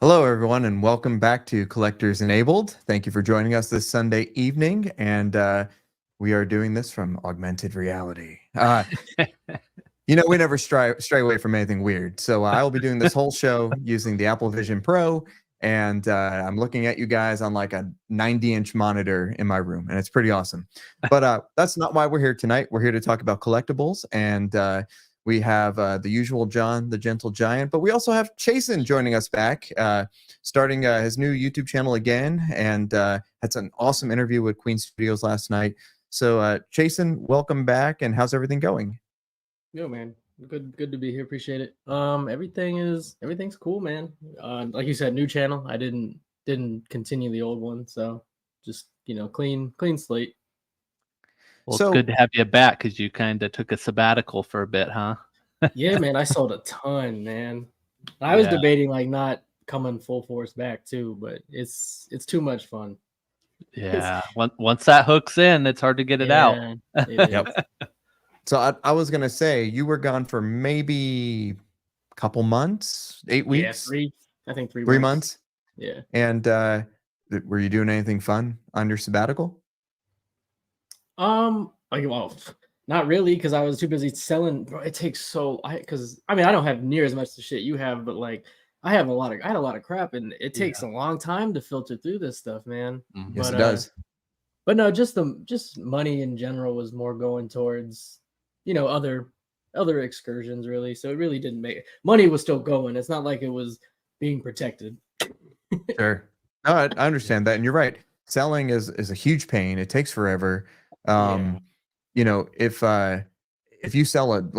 Hello, everyone, and welcome back to Collectors Enabled. Thank you for joining us this Sunday evening, and we are doing this from augmented reality. We never stray away from anything weird, so I will be doing this whole show using the Apple Vision Pro, and I'm looking at you guys on like a 90-inch monitor in my room, and it's pretty awesome. But that's not why we're here tonight. We're here to talk about collectibles, and we have the usual John, the Gentle Giant, but we also have Chasen joining us back, starting his new YouTube channel again, and had an awesome interview with Queen Studios last night. So, Chasen, welcome back, and how's everything going? Yo, man, good to be here. Appreciate it. Everything's cool, man. Like you said, new channel. I didn't continue the old one, so just clean slate. Well, it's good to have you back because you kind of took a sabbatical for a bit, huh? Yeah, man, I sold a ton, man. I was debating like not coming full force back too, but it's too much fun. Yeah, once that hooks in, it's hard to get it out. Yep. So I was gonna say you were gone for maybe a couple months, 8 weeks. Yeah, I think 3 months. Yeah. And were you doing anything fun on your sabbatical? Well, not really, because I was too busy selling. Bro, it takes I don't have near as much the shit you have, but like I had a lot of crap, and it takes a long time to filter through this stuff, man. Yes, it does. But no, just money in general was more going towards other excursions, really. So it really didn't make money was still going. It's not like it was being protected. Sure. No, I understand that, and you're right. Selling is a huge pain. It takes forever. If you sell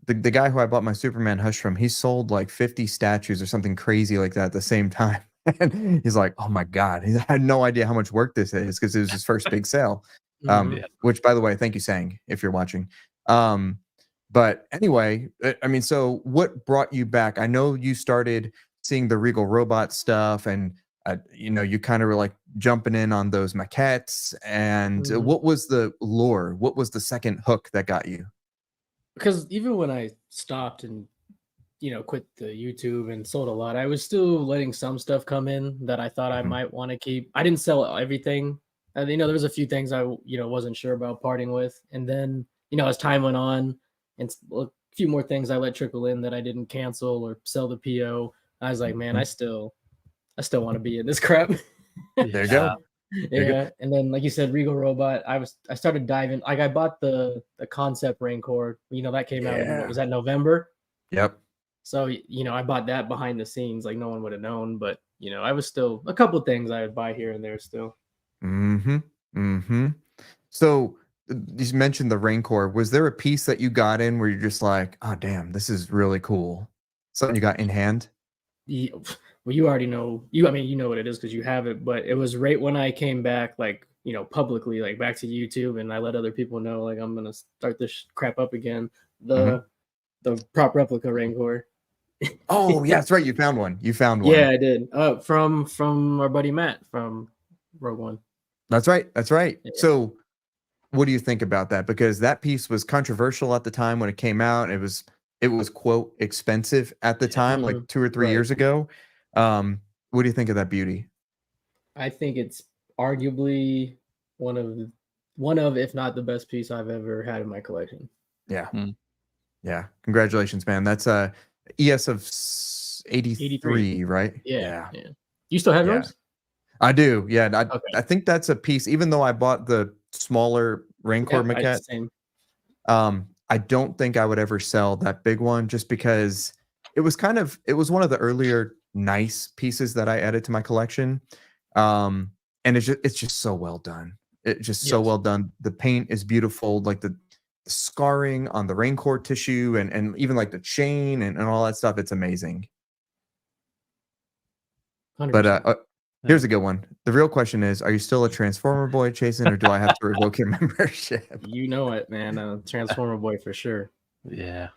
the guy who I bought my Superman Hush from, he sold like 50 statues or something crazy like that at the same time. And he's like, oh my God, he had no idea how much work this is because it was his first big sale. Which, by the way, thank you, Sang, if you're watching. But anyway, I mean, so what brought you back? I know you started seeing the Regal Robot stuff, and you kind of were like jumping in on those maquettes. And what was the lure? What was the second hook that got you? Because even when I stopped and quit the YouTube and sold a lot, I was still letting some stuff come in that I thought I might want to keep. I didn't sell everything. There was a few things I wasn't sure about parting with, and then as time went on, and a few more things I let trickle in that I didn't cancel or sell the PO. I was like, man, I still want to be in this crap. There you go. Yeah, and then like you said, Regal Robot. I started diving. Like I bought the concept Rancor. That came out. What was that, November? Yep. So I bought that behind the scenes. Like no one would have known, but I was still a couple things I would buy here and there still. So you mentioned the Rancor. Was there a piece that you got in where you're just like, oh damn, this is really cool? Something you got in hand? Yeah, well, you already know. You know what it is because you have it. But it was right when I came back, like publicly, like back to YouTube, and I let other people know, like I'm gonna start this crap up again. The prop replica Rancor. Oh yeah, that's right. You found one. Yeah, I did. From our buddy Matt from Rogue One. That's right. Yeah. So what do you think about that? Because that piece was controversial at the time when it came out. It was quote expensive at the time, like 2 or 3 years ago. What do you think of that beauty? I think it's arguably one of if not the best piece I've ever had in my collection. Yeah. Yeah. Congratulations, man. That's ES of 83, right? Yeah. You still have yours? I do. Yeah. I think that's a piece, even though I bought the smaller Rancor maquette. Same. I don't think I would ever sell that big one just because it was one of the earlier nice pieces that I added to my collection. And it's just so well done. It's just so well done. The paint is beautiful, like the scarring on the Rancor tissue and even like the chain and all that stuff. It's amazing. 100%. But here's a good one. The real question is, are you still a Transformer boy, Chasen, or do I have to revoke your membership? You know it, man. Transformer boy for sure. Yeah.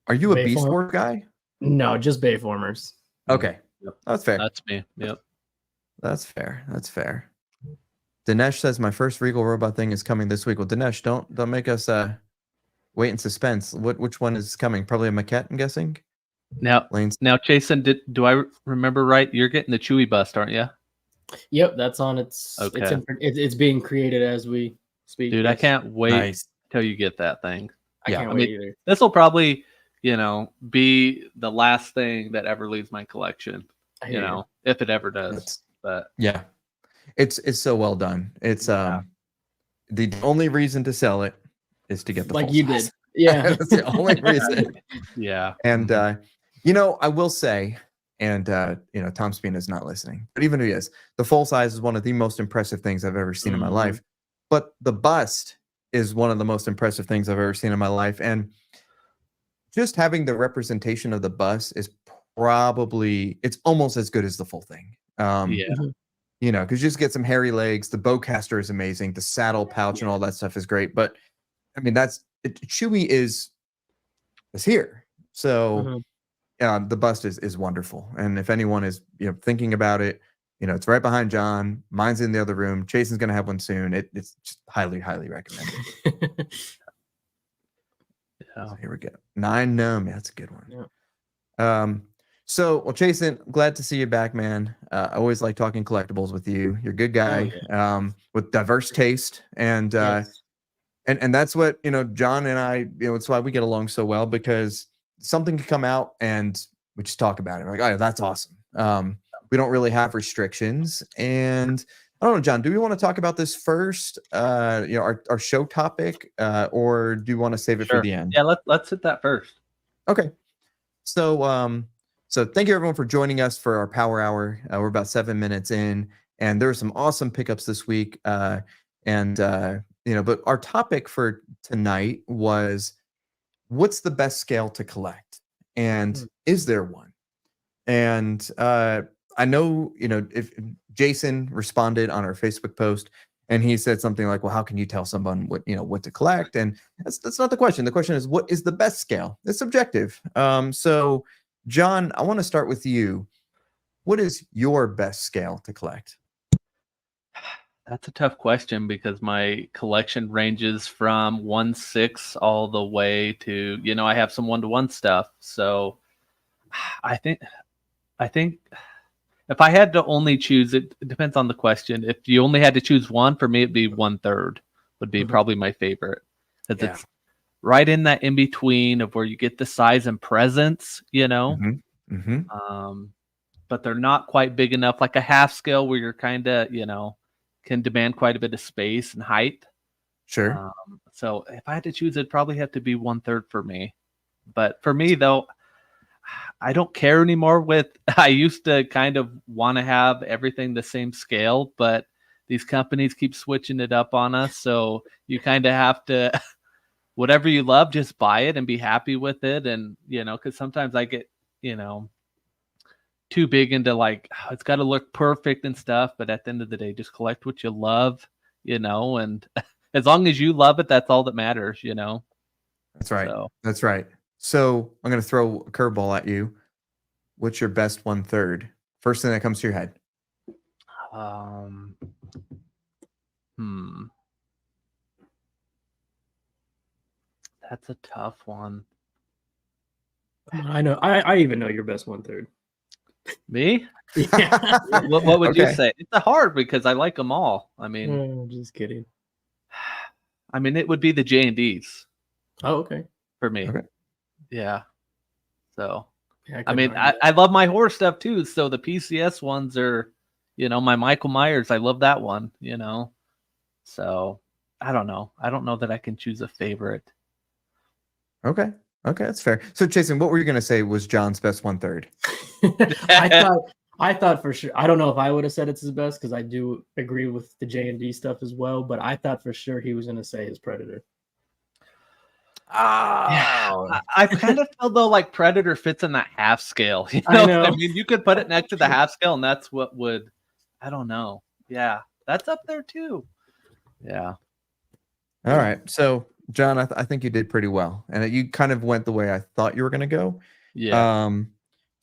Are you a Beast Wars guy? No, just Bayformers. Okay. Yep. That's fair. That's me. Yep. That's fair. Dinesh says my first Regal Robot thing is coming this week. Well, Dinesh, don't make us wait in suspense. Which one is coming? Probably a maquette, I'm guessing. Now, Lane's Jason, do I remember right? You're getting the Chewy bust, aren't you? Yep, that's on its. Okay. It's being created as we speak. Dude, yes. I can't wait nice. till you get that thing. I can't I wait mean, either. this will probably, be the last thing that ever leaves my collection. I hear you. If it ever does. But Yeah, it's so well done. It's the only reason to sell it is to get the like full you size. did. Yeah, That's the only reason. yeah. And I will say, and Tom Spina is not listening, but even if he is, the full size is one of the most impressive things I've ever seen in my life. But the bust is one of the most impressive things I've ever seen in my life. And just having the representation of the bust is it's almost as good as the full thing. Because you just get some hairy legs. The bowcaster is amazing. The saddle pouch and all that stuff is great. But I mean, Chewy is here. So the bust is wonderful. And if anyone is thinking about it, it's right behind John. Mine's in the other room. Jason's gonna have one soon. It's just highly, highly recommended. So here we go. 9 gnome. Yeah, that's a good one. Yeah. Well, Jason, glad to see you back, man. I always like talking collectibles with you. You're a good guy with diverse taste, and and that's what John and I. It's why we get along so well, because something can come out and we just talk about it. We're like, oh, that's awesome. We don't really have restrictions, and I don't know, John. Do we want to talk about this first? Our show topic, or do you want to save it for the end? Yeah, let's hit that first. Okay. So thank you everyone for joining us for our Power Hour. We're about 7 minutes in, and there are some awesome pickups this week. But our topic for tonight was, what's the best scale to collect, and is there one? And I know if Jason responded on our Facebook post, and he said something like, well, how can you tell someone what to collect? And that's not the question. The question is, what is the best scale? It's subjective. So John, I want to start with you. What is your best scale to collect? That's a tough question, because my collection ranges from 1/6 all the way to, I have some 1-to-1 stuff. So I think if I had to only choose, it depends on the question. If you only had to choose one, for me, it'd be 1/3 would be probably my favorite, because it's right in that in between of where you get the size and presence, but they're not quite big enough, like a half scale where you're kind of, can demand quite a bit of space and height. Sure. So if I had to choose, it'd probably have to be 1/3 for me. But for me, though, I don't care anymore I used to kind of want to have everything the same scale, but these companies keep switching it up on us. So you kind of have to, whatever you love, just buy it and be happy with it. And, because sometimes I get, too big into like, it's got to look perfect and stuff. But at the end of the day, just collect what you love, and as long as you love it, that's all that matters, That's right. That's right. So I'm going to throw a curveball at you. What's your best 1/3? First thing that comes to your head. That's a tough one. I know. I even know your best 1/3. Me? Yeah. What would you say? It's hard, because I like them all. I mean, just kidding. I mean, it would be the JNDs. Oh, okay. For me. Okay. Yeah. So, yeah, I mean, I love my horror stuff too. So the PCS ones are, my Michael Myers. I love that one, So I don't know. I don't know that I can choose a favorite. Okay, that's fair. So Jason, what were you going to say was John's best 1/3? I thought for sure. I don't know if I would have said it's his best, because I do agree with the JND stuff as well. But I thought for sure he was going to say his Predator. Yeah, I kind of feel though like Predator fits in that half scale. I know. I mean, you could put it next to the half scale, and that's what would. I don't know. Yeah, that's up there too. Yeah. All right. So John, I think you did pretty well, and you kind of went the way I thought you were going to go. Yeah.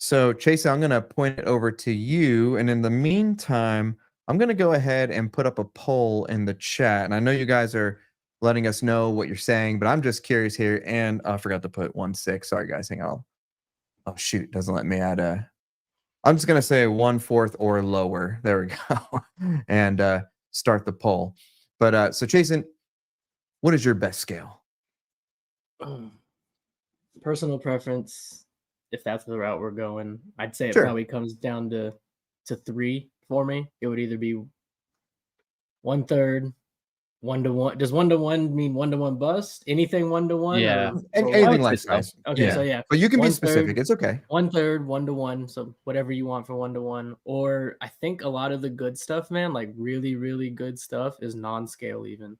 So Chase, I'm going to point it over to you, and in the meantime, I'm going to go ahead and put up a poll in the chat, and I know you guys are letting us know what you're saying, but I'm just curious here. And I forgot to put 1/6. Sorry, guys. Hang on. Oh shoot, doesn't let me add a. I'm just gonna say 1/4 or lower. There we go, and start the poll. But so Jason, what is your best scale? Personal preference, if that's the route we're going, I'd say it Sure. probably comes down to 3 for me. It would either be 1/3, 1-to-1. Does 1-to-1 mean 1-to-1 bust? Anything 1-to-1? Yeah. And or anything say life so. size. Okay, so yeah, But you can be 1/3, specific. It's okay. 1/3, 1-to-1. So whatever you want for 1-to-1. Or I think a lot of the good stuff, man, like really, really good stuff, is non-scale even.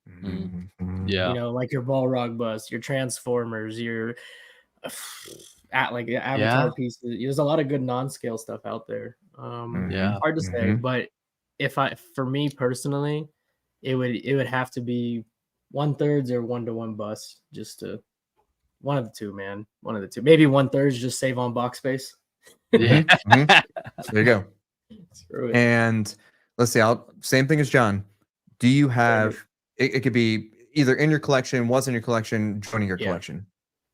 Mhm. Yeah. You know, like your Balrog bust, your Transformers, your at like Avatar Yeah. pieces. There's a lot of good non-scale stuff out there. Yeah. Hard to say, Mhm. but for me personally, it would have to be 1/3 or 1-to-1 bust, just to one of the two, man. One of the two. Maybe 1/3 just save on box space. Yeah. There you go. Screw it. And let's see. Same thing as John. Do you have? It could be either in your collection, was in your collection, joining your Yeah. collection.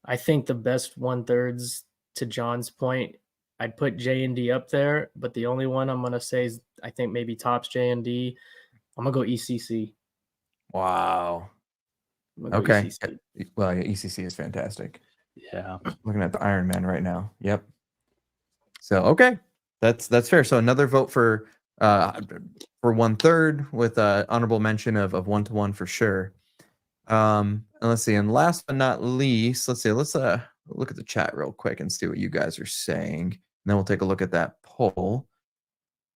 I think the best 1/3s, to John's point, I'd put JND up there, but the only one I'm gonna say is I think maybe tops JND. I'm gonna go ECC. Wow. I'm gonna go Okay. ECC. Well, yeah, ECC is fantastic. Yeah. Looking at the Iron Man right now. Yep. So okay, that's fair. So another vote for 1/3 with honorable mention of 1-to-1 for sure. And let's see. And last but not least, let's look at the chat real quick and see what you guys are saying. And then we'll take a look at that poll.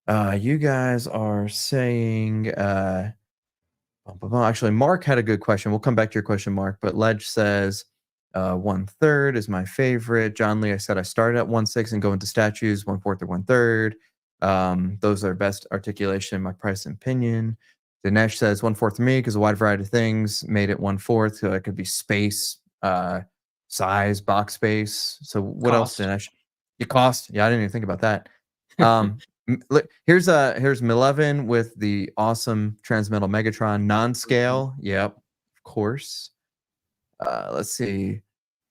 You guys are saying actually, Mark had a good question. We'll come back to your question, Mark. But Ledge says 1/3 is my favorite. John Lee, I said I started at 1/6 and go into statues 1/4 or 1/3. Those are best articulation in my price and opinion. Dinesh says 1/4 to me because a wide variety of things made it 1/4. So it could be space, size, box space. So what else, Cost. Dinesh? It cost. Yeah, I didn't even think about that. Here's Milevin with the awesome Transmetal Megatron non-scale. Yep, of course. Let's see.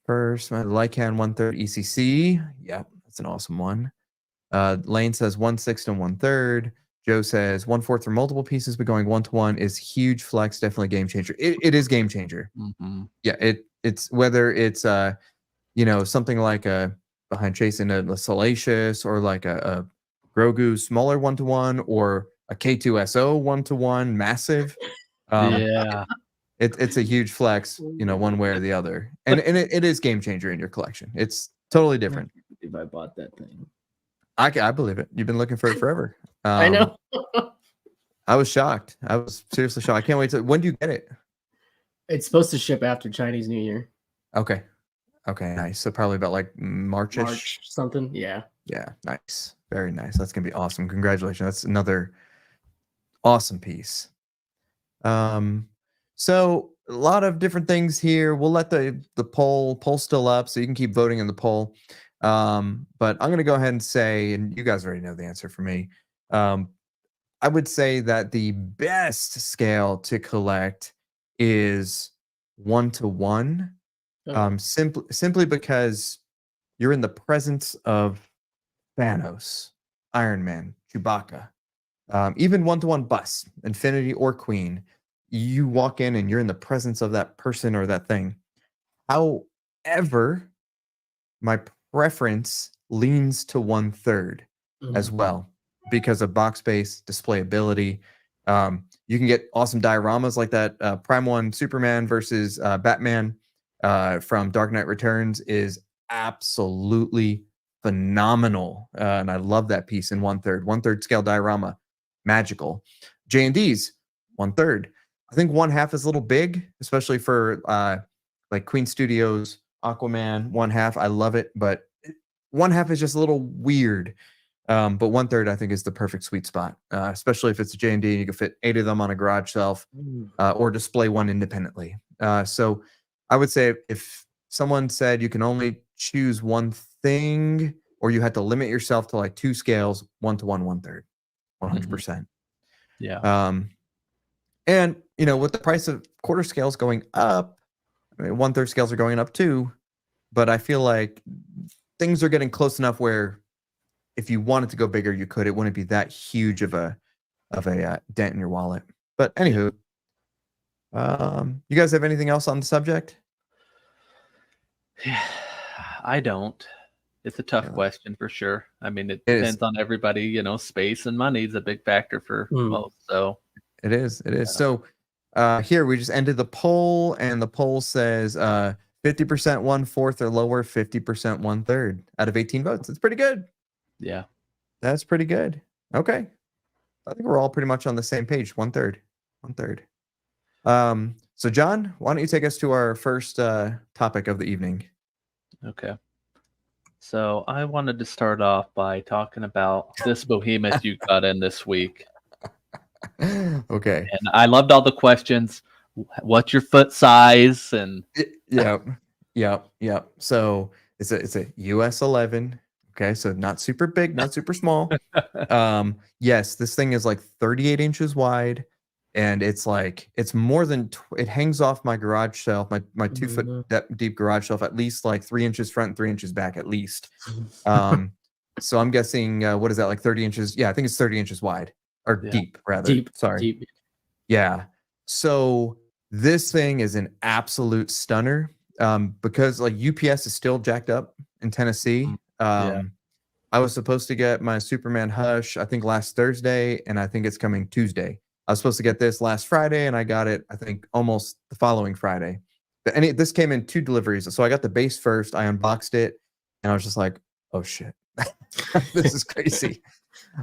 First, my Lycan 1/3 ECC. Yep, that's an awesome one. Lane says 1/6 and 1/3. Joe says 1/4 for multiple pieces, but going 1-to-1 is huge flex. Definitely game changer. It is game changer. Yeah, it's whether it's something like a behind chasing a Salacious or like a Grogu smaller 1-to-1 or a K2SO 1-to-1 massive. Yeah. It's a huge flex, one way or the other, and it is game changer in your collection. It's totally different. If I bought that thing, I believe it. You've been looking for it forever. I know. I was shocked. I was seriously shocked. I can't wait to. When do you get it? It's supposed to ship after Chinese New Year. Okay, nice. So probably about like March-ish. March something. Yeah. Yeah, nice. Very nice. That's gonna be awesome. Congratulations. That's another awesome piece. So a lot of different things here. We'll let the poll still up, so you can keep voting in the poll. But I'm gonna go ahead and say, and you guys already know the answer for me. I would say that the best scale to collect is 1-to-1. Simply because you're in the presence of Thanos, Iron Man, Chewbacca, even 1-to-1 bus, Infinity or Queen. You walk in and you're in the presence of that person or that thing. However, my preference leans to 1/3 as well because of box space, displayability. You can get awesome dioramas like that. Prime One Superman versus Batman from Dark Knight Returns is absolutely phenomenal, and I love that piece in 1/3. 1/3 scale diorama, magical. JND's 1/3. I think 1/2 is a little big, especially for like Queen Studios Aquaman 1/2. I love it, but 1/2 is just a little weird. But 1/3 I think is the perfect sweet spot, especially if it's a JND and you can fit 8 of them on a garage shelf or display one independently. So I would say if someone said you can only choose one thing or you had to limit yourself to like 2 scales, 1-to-1, 1/3, 100%. Yeah. And with the price of quarter scales going up, I mean, 1/3 scales are going up too, but I feel like things are getting close enough where if you wanted to go bigger, you could. It wouldn't be that huge of a dent in your wallet. But anywho, you guys have anything else on the subject? I don't. It's a tough Yeah. question for sure. I mean, it It is. depends on everybody. You know, space and money is a big factor for most. So It is. It is. So here we just ended the poll, and the poll says 50% 1/4 or lower, 50% 1/3 out of 18 votes. It's pretty good. yeah. That's pretty good. Okay. I think we're all pretty much on the same page. 1/3. 1/3. So John, why don't you take us to our first topic of the evening? Okay. So I wanted to start off by talking about this behemoth you got in this week. Okay. And I loved all the questions. What's your foot size? And Yep. So it's a US 11. Okay, so not super big, not super small. Yes, this thing is like 38 inches wide, and it's more than it hangs off my garage shelf, my 2 foot deep garage shelf, at least like 3 inches front and 3 inches back at least. So I'm guessing what is that, like 30 inches? Yeah, I think it's 30 inches wide or deep rather. Deep. Yeah. So this thing is an absolute stunner. Because like UPS is still jacked up in Tennessee. I was supposed to get my Superman Hush, I think last Thursday, and I think it's coming Tuesday. I was supposed to get this last Friday, and I got it, I think, almost the following Friday. But this came in 2 deliveries. So I got the base first, I unboxed it, and I was just like, oh shit, this is crazy.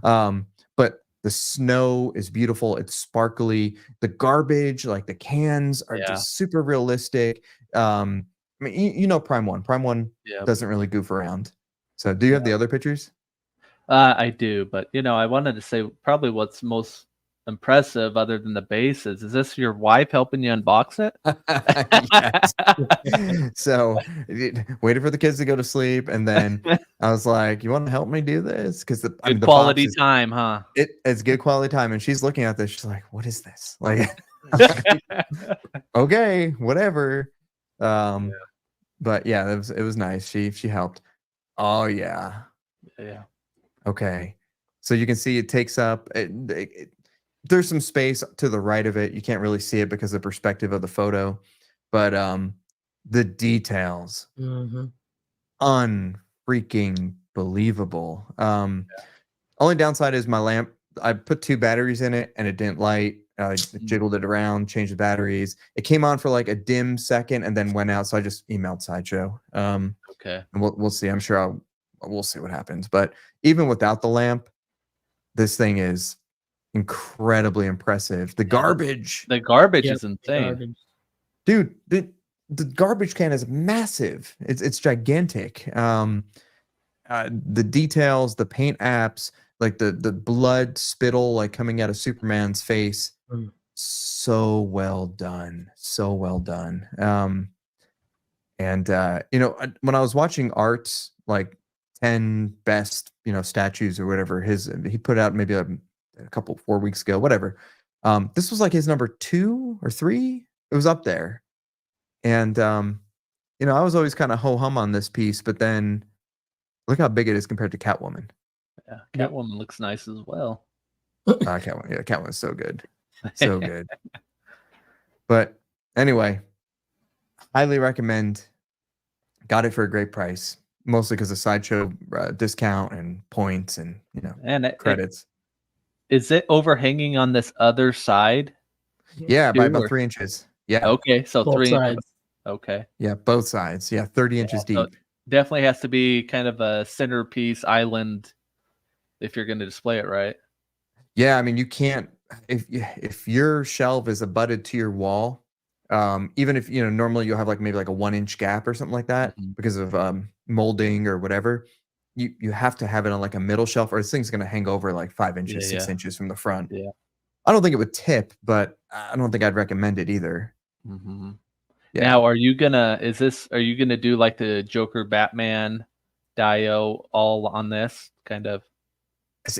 But the snow is beautiful. It's sparkly. The garbage, like the cans, are just super realistic. I mean, you know, Prime One doesn't really goof around. So do you have the other pictures? I do, but you know, I wanted to say probably what's most impressive other than the base is this your wife helping you unbox it? Yes. So waited for the kids to go to sleep, and then I was like, you want to help me do this? Because the quality time, huh? It's good quality time. And she's looking at this, she's like, what is this? Like, okay, whatever. But yeah, it was nice. She helped. Oh yeah. Yeah. Okay. So you can see it takes up there's some space to the right of it. You can't really see it because of the perspective of the photo, but the details, unfreaking believable. Only downside is my lamp. I put 2 batteries in it and it didn't light. I jiggled it around, changed the batteries. It came on for like a dim second and then went out. So I just emailed Sideshow. Okay. And we'll see. I'm sure we'll see what happens. But even without the lamp, this thing is incredibly impressive. The garbage is insane. Dude, the garbage can is massive. It's gigantic. The details, the paint apps, like the blood spittle like coming out of Superman's face, so well done. And you know, when I was watching Art's like 10 best, you know, statues or whatever, he put out maybe a couple 4 weeks ago, whatever. This was like his number 2 or 3. It was up there. And you know, I was always kind of ho-hum on this piece, but then look how big it is compared to Catwoman. Yeah, Catwoman looks nice as well. Catwoman's so good. So good. But anyway, highly recommend. Got it for a great price, mostly because of Sideshow discount and points and, you know, and credits. Is it overhanging on this other side? Yeah, by about 3 inches. Yeah. Okay, so both 3 sides. inches. Okay. Yeah, both sides. Yeah, 30 inches deep. So definitely has to be kind of a centerpiece island if you're going to display it, right? Yeah, I mean, you can't if your shelf is abutted to your wall, even if, you know, normally you'll have like maybe like a 1-inch gap or something like that because of molding or whatever. You have to have it on like a middle shelf, or this thing's going to hang over like 5 inches, 6 inches from the front. Yeah. I don't think it would tip, but I don't think I'd recommend it either. Yeah. Now, are you gonna do like the Joker Batman Dio all on this kind of?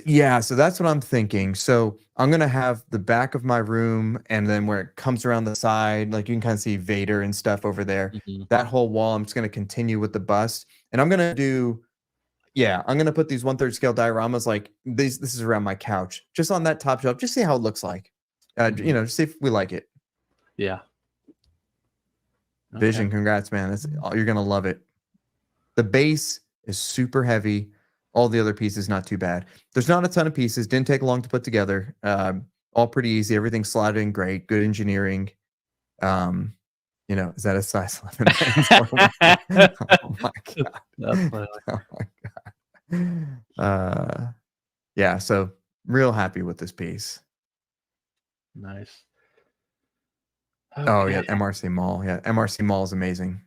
Yeah, so that's what I'm thinking. So I'm gonna have the back of my room, and then where it comes around the side, like you can kind of see Vader and stuff over there. That whole wall, I'm just gonna continue with the bust, and I'm gonna do Yeah, I'm gonna put these 1/3 scale dioramas like this is around my couch, just on that top shelf, just see how it looks like. You know, just see if we like it. Yeah. Vision, congrats, man. You're gonna love it. The base is super heavy. All the other pieces not too bad. There's not a ton of pieces. Didn't take long to put together. All pretty easy. Everything slotted in great. Good engineering. You know, is that a size 11 men's? Oh my god. That's funny. Oh my god. Yeah. So real happy with this piece. Nice. Oh yeah, MRC Mall. Yeah, MRC Mall is amazing.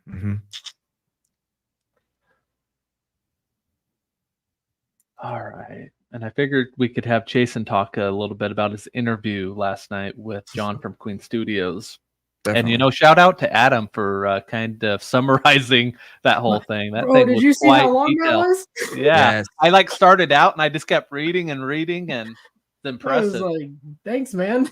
All right. And I figured we could have Jason talk a little bit about his interview last night with John from Queen Studios. Definitely. And, you know, shout out to Adam for kind of summarizing that whole thing. That Bro, thing did was you see quite how long detailed. that was? Yeah. Yes. I like started out and I just kept reading and reading, and it's I was impressive. like, thanks, man.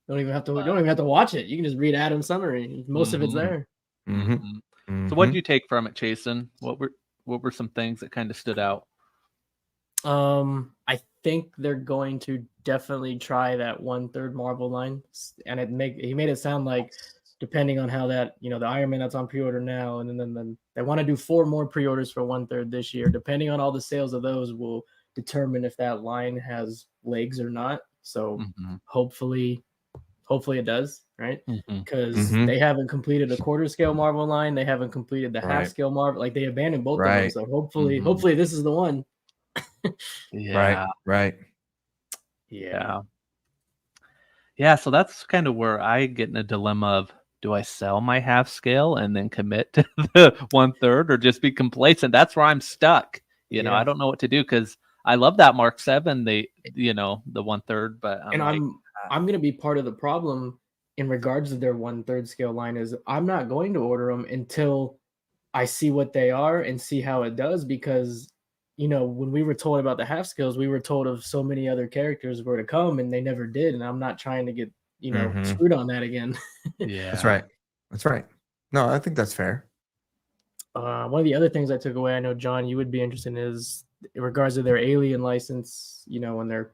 Don't even have to watch it. You can just read Adam's summary. Most of it's there. So what did you take from it, Jason? What were some things that kind of stood out? I think they're going to definitely try that 1/3 Marvel line, and he made it sound like, depending on how that, you know, the Iron Man that's on pre-order now, and then they want to do 4 more pre-orders for 1/3 this year. Depending on all the sales of those, will determine if that line has legs or not. So hopefully it does, right? Because they haven't completed a quarter scale Marvel line, they haven't completed the half scale Marvel, like they abandoned both of them. So hopefully this is the one. Yeah. Right. Yeah. So that's kind of where I get in a dilemma of, do I sell my half scale and then commit to the 1/3, or just be complacent? That's where I'm stuck. You know, I don't know what to do, because I love that Mark 7, the 1/3, but I'm going to be part of the problem in regards to their 1/3 scale line. Is I'm not going to order them until I see what they are and see how it does, because, you know, when we were told about the half scales, we were told of so many other characters were to come and they never did. And I'm not trying to get, you know, screwed on that again. Yeah, that's right. No, I think that's fair. One of the other things I took away, I know, John, you would be interested in, is in regards to their Alien license. You know, when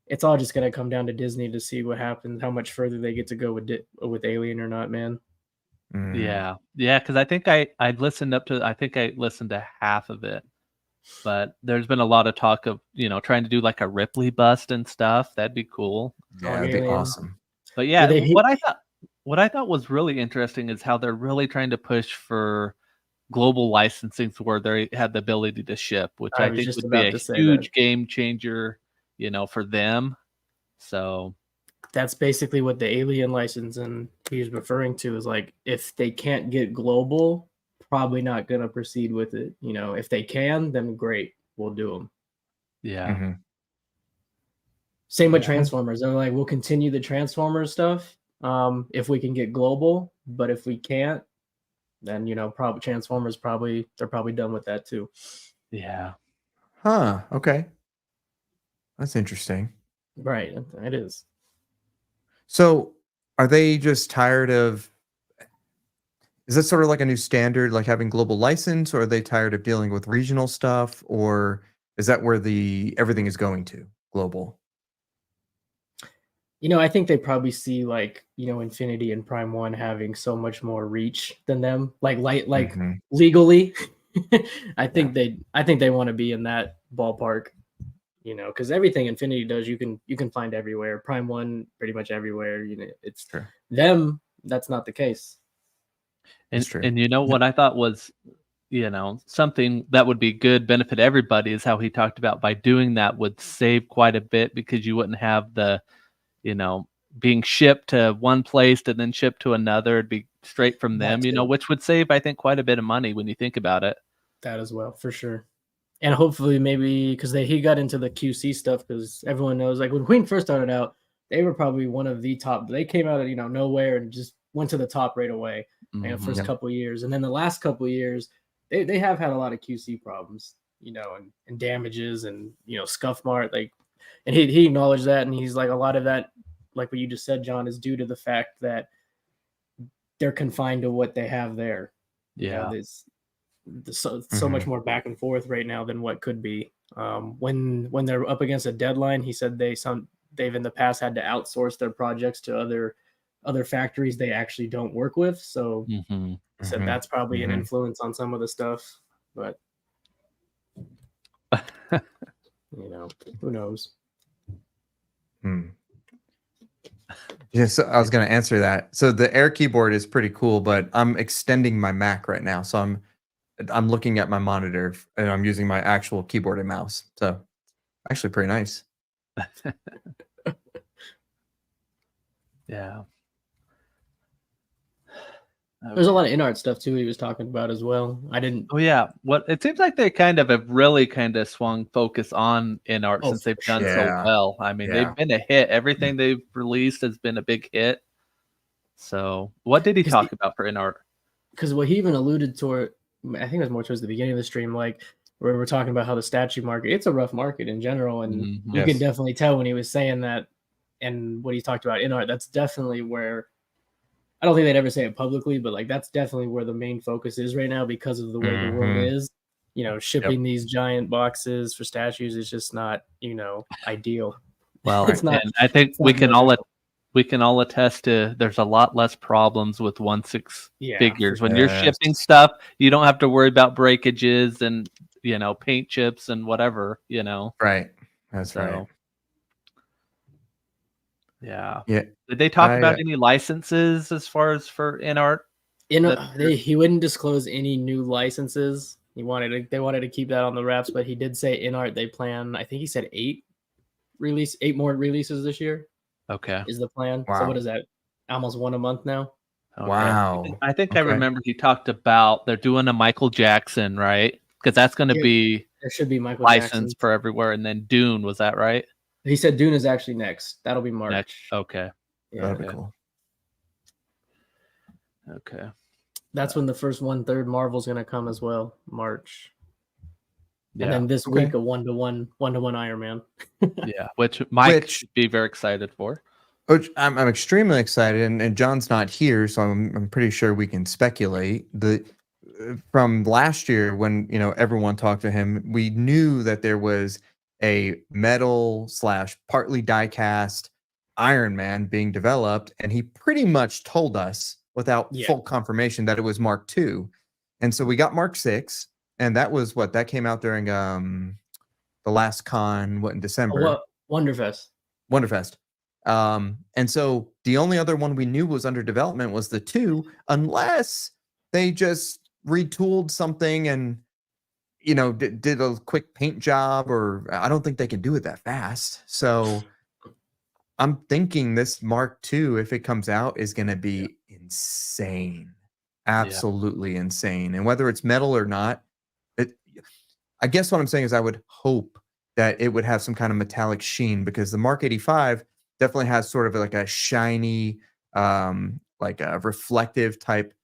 it's all just going to come down to Disney to see what happens, how much further they get to go with Alien or not, man. Yeah, because I think I listened to half of it, but there's been a lot of talk of, you know, trying to do like a Ripley bust and stuff. That'd be cool. Yeah, that'd be awesome. But what I thought was really interesting is how they're really trying to push for global licensing, where they had the ability to ship, which I think would be a huge game changer, you know, for them. So that's basically what the Alien license and he's referring to, is like, if they can't get global, probably not going to proceed with it. You know, if they can, then great, we'll do them. Yeah. Same with Transformers. They're like, we'll continue the Transformers stuff if we can get global, but if we can't, then, you know, probably Transformers, they're probably done with that too. Yeah. Huh. Okay. That's interesting. Right. It is. So are they just tired of, is that sort of like a new standard, like having global license, or are they tired of dealing with regional stuff, or is that where everything is going to global? You know, I think they probably see, like, you know, Infinity and Prime 1 having so much more reach than them, like legally. I think they want to be in that ballpark, you know, because everything Infinity does, you can find everywhere. Prime 1, pretty much everywhere. You know, it's them. That's not the case. And you know what I thought was, you know, something that would be good, benefit everybody, is how he talked about, by doing that would save quite a bit, because you wouldn't have the, you know, being shipped to one place and then shipped to another. It'd be straight from them, you know, which would save, I think, quite a bit of money when you think about it. That as well, for sure. And hopefully, maybe, because he got into the QC stuff, because everyone knows, like, when Queen first started out, they were probably one of the top. They came out of, you know, nowhere and just went to the top right away. You know, first couple of years, and then the last couple of years, they have had a lot of QC problems, you know, and damages, and, you know, scuff mark, like, and he acknowledged that, and he's like, a lot of that, like what you just said, John, is due to the fact that they're confined to what they have there. Yeah. There's so much more back and forth right now than what could be. When they're up against a deadline, he said they've in the past had to outsource their projects to other factories they actually don't work with. So Mm-hmm. he said that's probably an influence on some of the stuff, but who knows? Yeah, so I was going to answer that. So the Air keyboard is pretty cool, but I'm extending my Mac right now, so I'm looking at my monitor and I'm using my actual keyboard and mouse. So actually pretty nice. Yeah. There's a lot of in-art stuff too he was talking about as well. Oh yeah. What it seems like they kind of have really kind of swung focus on in art since they've done so well. I mean, they've been a hit. Everything they've released has been a big hit. So what did he talk about for in art? Because what he even alluded to, I think it was more towards the beginning of the stream, like where we're talking about how the statue market, it's a rough market in general. And you can definitely tell when he was saying that and what he talked about in art, that's definitely where, I don't think they'd ever say it publicly, but like that's definitely where the main focus is right now because of the way the world is. Shipping these giant boxes for statues is just not, ideal. Well, it's not. And I think we can all attest to there's a lot less problems with 1/6 figures. When you're shipping stuff, you don't have to worry about breakages and paint chips and whatever. Right. That's right. Yeah. Yeah. Did they talk about any licenses as far as for in art? He wouldn't disclose any new licenses. They wanted to keep that on the wraps, but he did say in art they plan, I think he said 8 more releases this year. Okay. Is the plan. Wow. So what is that? Almost one a month now? Okay. Wow. I think I remember he talked about they're doing a Michael Jackson, right? Because that's going to be there should be Michael license Jackson for everywhere, and then Dune, was that right? He said Dune is actually next. That'll be March. Next. Okay. Yeah. That'd be cool. Okay. That's when the first 1/3 Marvel's gonna come as well, March. Yeah. And then this week a 1-to-1 Iron Man. Yeah, which Mike should be very excited for. Which I'm extremely excited, and John's not here, so I'm pretty sure we can speculate. From last year when everyone talked to him, we knew that there was a metal / partly die-cast Iron Man being developed, and he pretty much told us without full confirmation that it was Mark II. And so we got Mark VI, and that was that came out during the last con in December. Wonderfest. And so the only other one we knew was under development was the 2, unless they just retooled something and did a quick paint job, or I don't think they can do it that fast. So I'm thinking this Mark II, if it comes out, is going to be insane. Absolutely insane. And whether it's metal or not, I guess what I'm saying is I would hope that it would have some kind of metallic sheen, because the Mark 85 definitely has sort of like a shiny, like a reflective type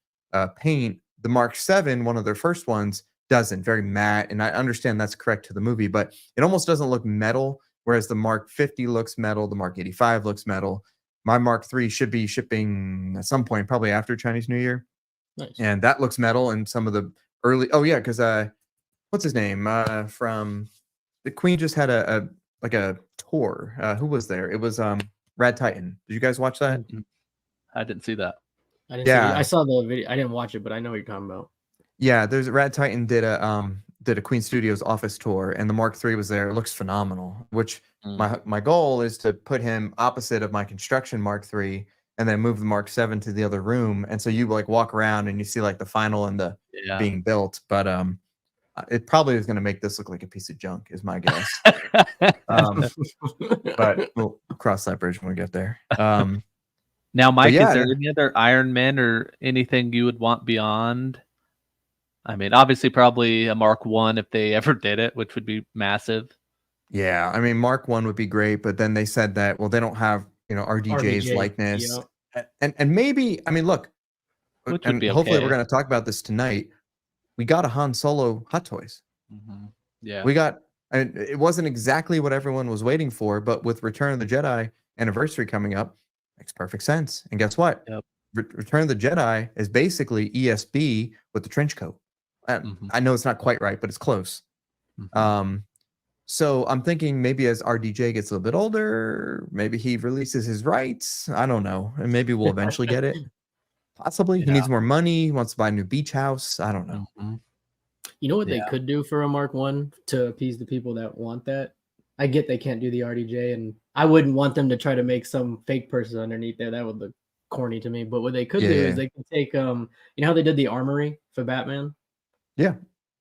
paint. The Mark 7, one of their first ones, doesn't. Very matte, and I understand that's correct to the movie, but it almost doesn't look metal, whereas the Mark 50 looks metal, the Mark 85 looks metal. My Mark 3 should be shipping at some point, probably after Chinese New Year. Nice. And that looks metal, and some of the early, because what's his name? From the Queen just had a tour. Who was there? It was Rad Titan. Did you guys watch that? I didn't see that. I didn't see it. I saw the video. I didn't watch it, but I know what you're talking about. Yeah, there's Rad Titan did a Queen Studios office tour, and the Mark III was there. It looks phenomenal. Which my goal is to put him opposite of my construction Mark III, and then move the Mark 7 to the other room. And so you walk around and you see the final and the being built. But it probably is going to make this look like a piece of junk, is my guess. But we'll cross that bridge when we get there. Now, Mike, is there any other Iron Man or anything you would want beyond? I mean, obviously, probably a Mark I if they ever did it, which would be massive. Yeah, I mean, Mark I would be great, but then they said that they don't have RDJ's likeness, and maybe, I mean, look, which would be hopefully we're going to talk about this tonight. We got a Han Solo Hot Toys. Yeah, we got. And it wasn't exactly what everyone was waiting for, but with Return of the Jedi anniversary coming up, makes perfect sense. And guess what? Return of the Jedi is basically ESB with the trench coat. I know it's not quite right, but it's close. So I'm thinking maybe as RDJ gets a little bit older, maybe he releases his rights. I don't know. And maybe we'll eventually get it. Possibly. He needs more money. He wants to buy a new beach house. I don't know. You know what they could do for a Mark 1 to appease the people that want that? I get they can't do the RDJ, and I wouldn't want them to try to make some fake person underneath there. That would look corny to me. But what they could do is they could take you know how they did the armory for Batman? Yeah.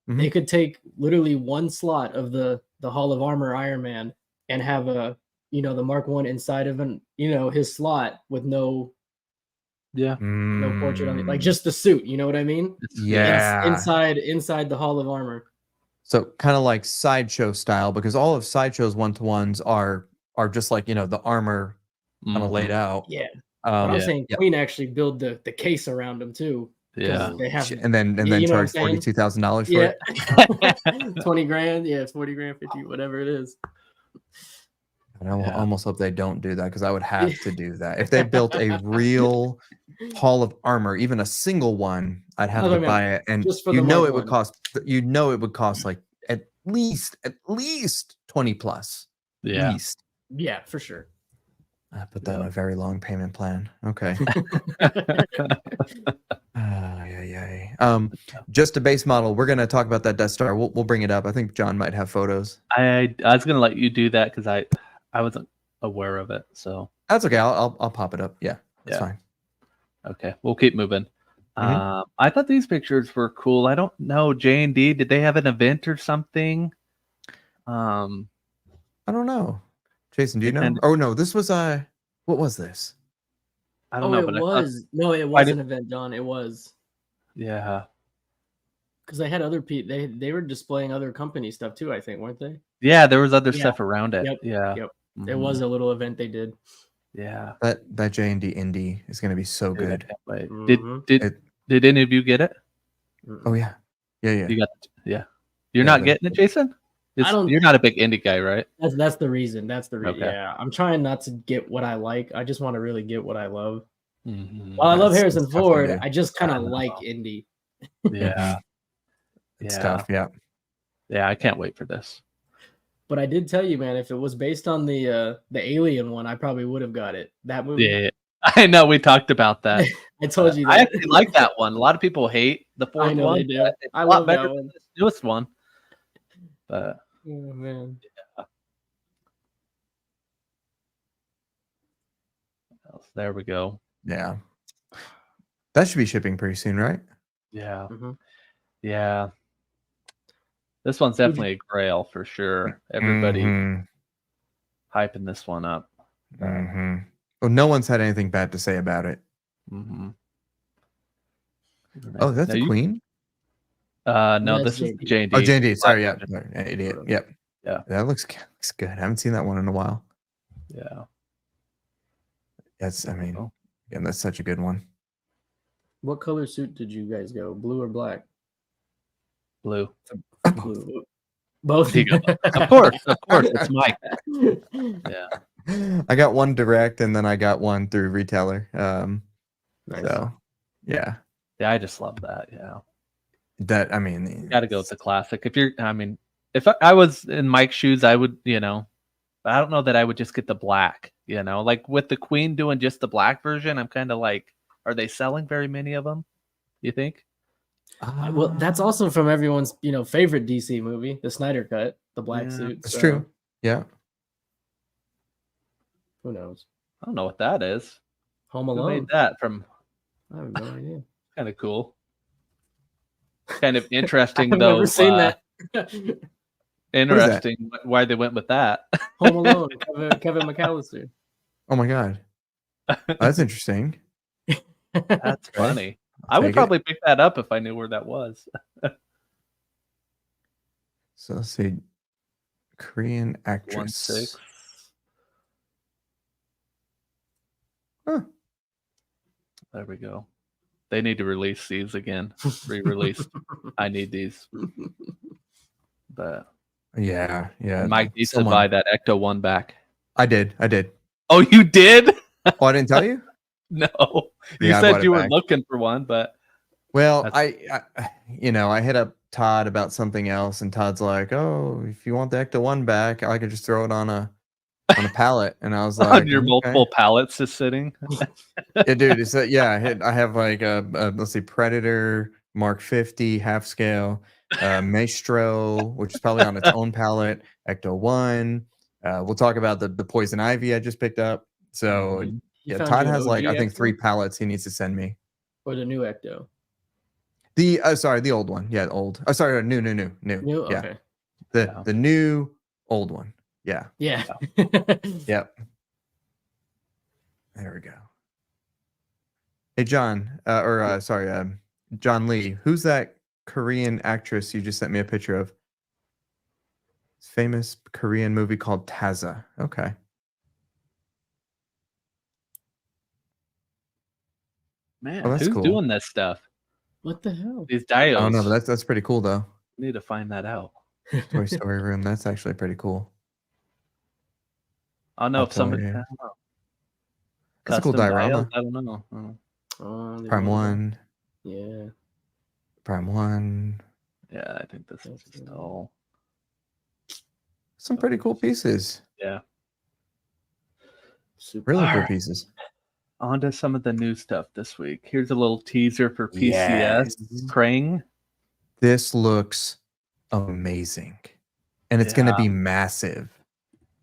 They could take literally one slot of the Hall of Armor Iron Man and have a the Mark 1 inside of his slot with no portrait on it, like just the suit, you know what I mean? Inside the Hall of Armor. So kind of like Sideshow style, because all of Sideshow's one-to-ones are just like the armor kind of laid out. Yeah. But I'm saying Queen actually build the case around them too. Yeah. They have, and then charge $42,000 for it. 20 grand. Yeah, it's 40 grand, 50, whatever it is. And I almost hope they don't do that, because I would have to do that. If they built a real Hall of Armor, even a single one, I'd have to buy it. And it would cost like at least 20 plus. Yeah. At least. Yeah, for sure. I put that in a very long payment plan. Okay. Just a base model. We're gonna talk about that Death Star. We'll bring it up. I think John might have photos. I was gonna let you do that because I wasn't aware of it. So that's okay. I'll pop it up. Yeah, that's fine. Okay, we'll keep moving. I thought these pictures were cool. I don't know, JND, did they have an event or something? I don't know. Jason, do you know? Oh no, this was what was this? I don't know. It was an event, John. It was. Yeah. Because they had other people. They were displaying other company stuff too, I think, weren't they? Yeah, there was other stuff around it. Yep. Yeah. Yep. It was a little event they did. Yeah. That JND Indie is going to be so good. Did any of you get it? Oh yeah. Yeah. You got You're not getting it, Jason? You're not a big indie guy, right? That's the reason. Okay. Yeah. I'm trying not to get what I like. I just want to really get what I love. While I love Harrison Ford, I just kind of like indie. Yeah. It's tough. Yeah. Yeah, I can't wait for this. But I did tell you, man, if it was based on the Alien one, I probably would have got it. That movie. Yeah, I know. We talked about that. I told you that. I actually like that one. A lot of people hate the fourth one. They do. I love that one. This newest one. But oh man. Yeah. There we go. Yeah. That should be shipping pretty soon, right? Yeah. Yeah. This one's definitely a grail for sure. Everybody hyping this one up. Well, no one's had anything bad to say about it. Oh, that's a Queen? No, this is JND. Oh, JND. Sorry, yeah. Idiot. Yep. Yeah. That looks good. I haven't seen that one in a while. Yeah. That's such a good one. What color suit did you guys go? Blue or black? Blue. Blue. Both. Of course. It's Mike. Yeah. I got one direct, and then I got one through retailer. Nice. So, yeah. Yeah, I just love that. Yeah. That you got to go with the classic. If I was in Mike's shoes, I would, I don't know that I would just get the black. Like with the Queen doing just the black version, I'm kind of like, are they selling very many of them? You think? Well, that's also from everyone's, favorite DC movie, the Snyder Cut, the black suit. That's true. Yeah. Who knows? I don't know what that is. Home Alone. Who made that from? I have no idea. Kind of cool. Kind of interesting, I've though. Never seen that. Interesting why they went with that. Home Alone, Kevin McAllister. Oh my God. That's interesting. That's funny. I would probably pick that up if I knew where that was. So let's see. Korean actress. 1-6. Huh. There we go. They need to release these again. Re-released. I need these. But yeah. Mike needs to buy that Ecto one back. I did. Oh, you did? Oh, I didn't tell you? No, you Yeah, I said bought it you were back. looking for one, but Well, that's I hit up Todd about something else, and Todd's like, "Oh, if you want the Ecto One back, I could just throw it on a pallet." And I was on like, your "Okay." multiple pallets just sitting. Yeah, dude. It's yeah. I have like a let's see, Predator Mark 50 half scale, Maestro, which is probably on its own pallet, Ecto One. We'll talk about the poison ivy I just picked up. So Mhm. You yeah, found Todd you an has like OG I think 3 Ecto pallets he needs to send me. or the new Ecto? The sorry, the old one. Yeah, old. Oh, sorry, new. New, Yeah, okay. Yeah. the new old one. Yeah. Yeah. Yep. There we go. Hey, John, sorry, John Lee. Who's that Korean actress you just sent me a picture of? It's a famous Korean movie called Taza. Okay. Oh, Man, that's who's cool. doing this stuff? What the hell? These I don't know, but diodes. that's pretty cool though. Need to find that out. Toy Story room. That's actually pretty cool. I don't know I'll if tell somebody. I you. don't know. That's a cool Custom diodes. diorama. I don't know. There's Prime one of them. 1. Yeah. Prime 1. Yeah, I think this is just all. Some pretty cool pieces. Yeah. Super. Really All cool right. pieces. On to some of the new stuff this week. Here's a little teaser for PCS. Yes. Krang. This looks amazing. And it's going to Yeah. be massive.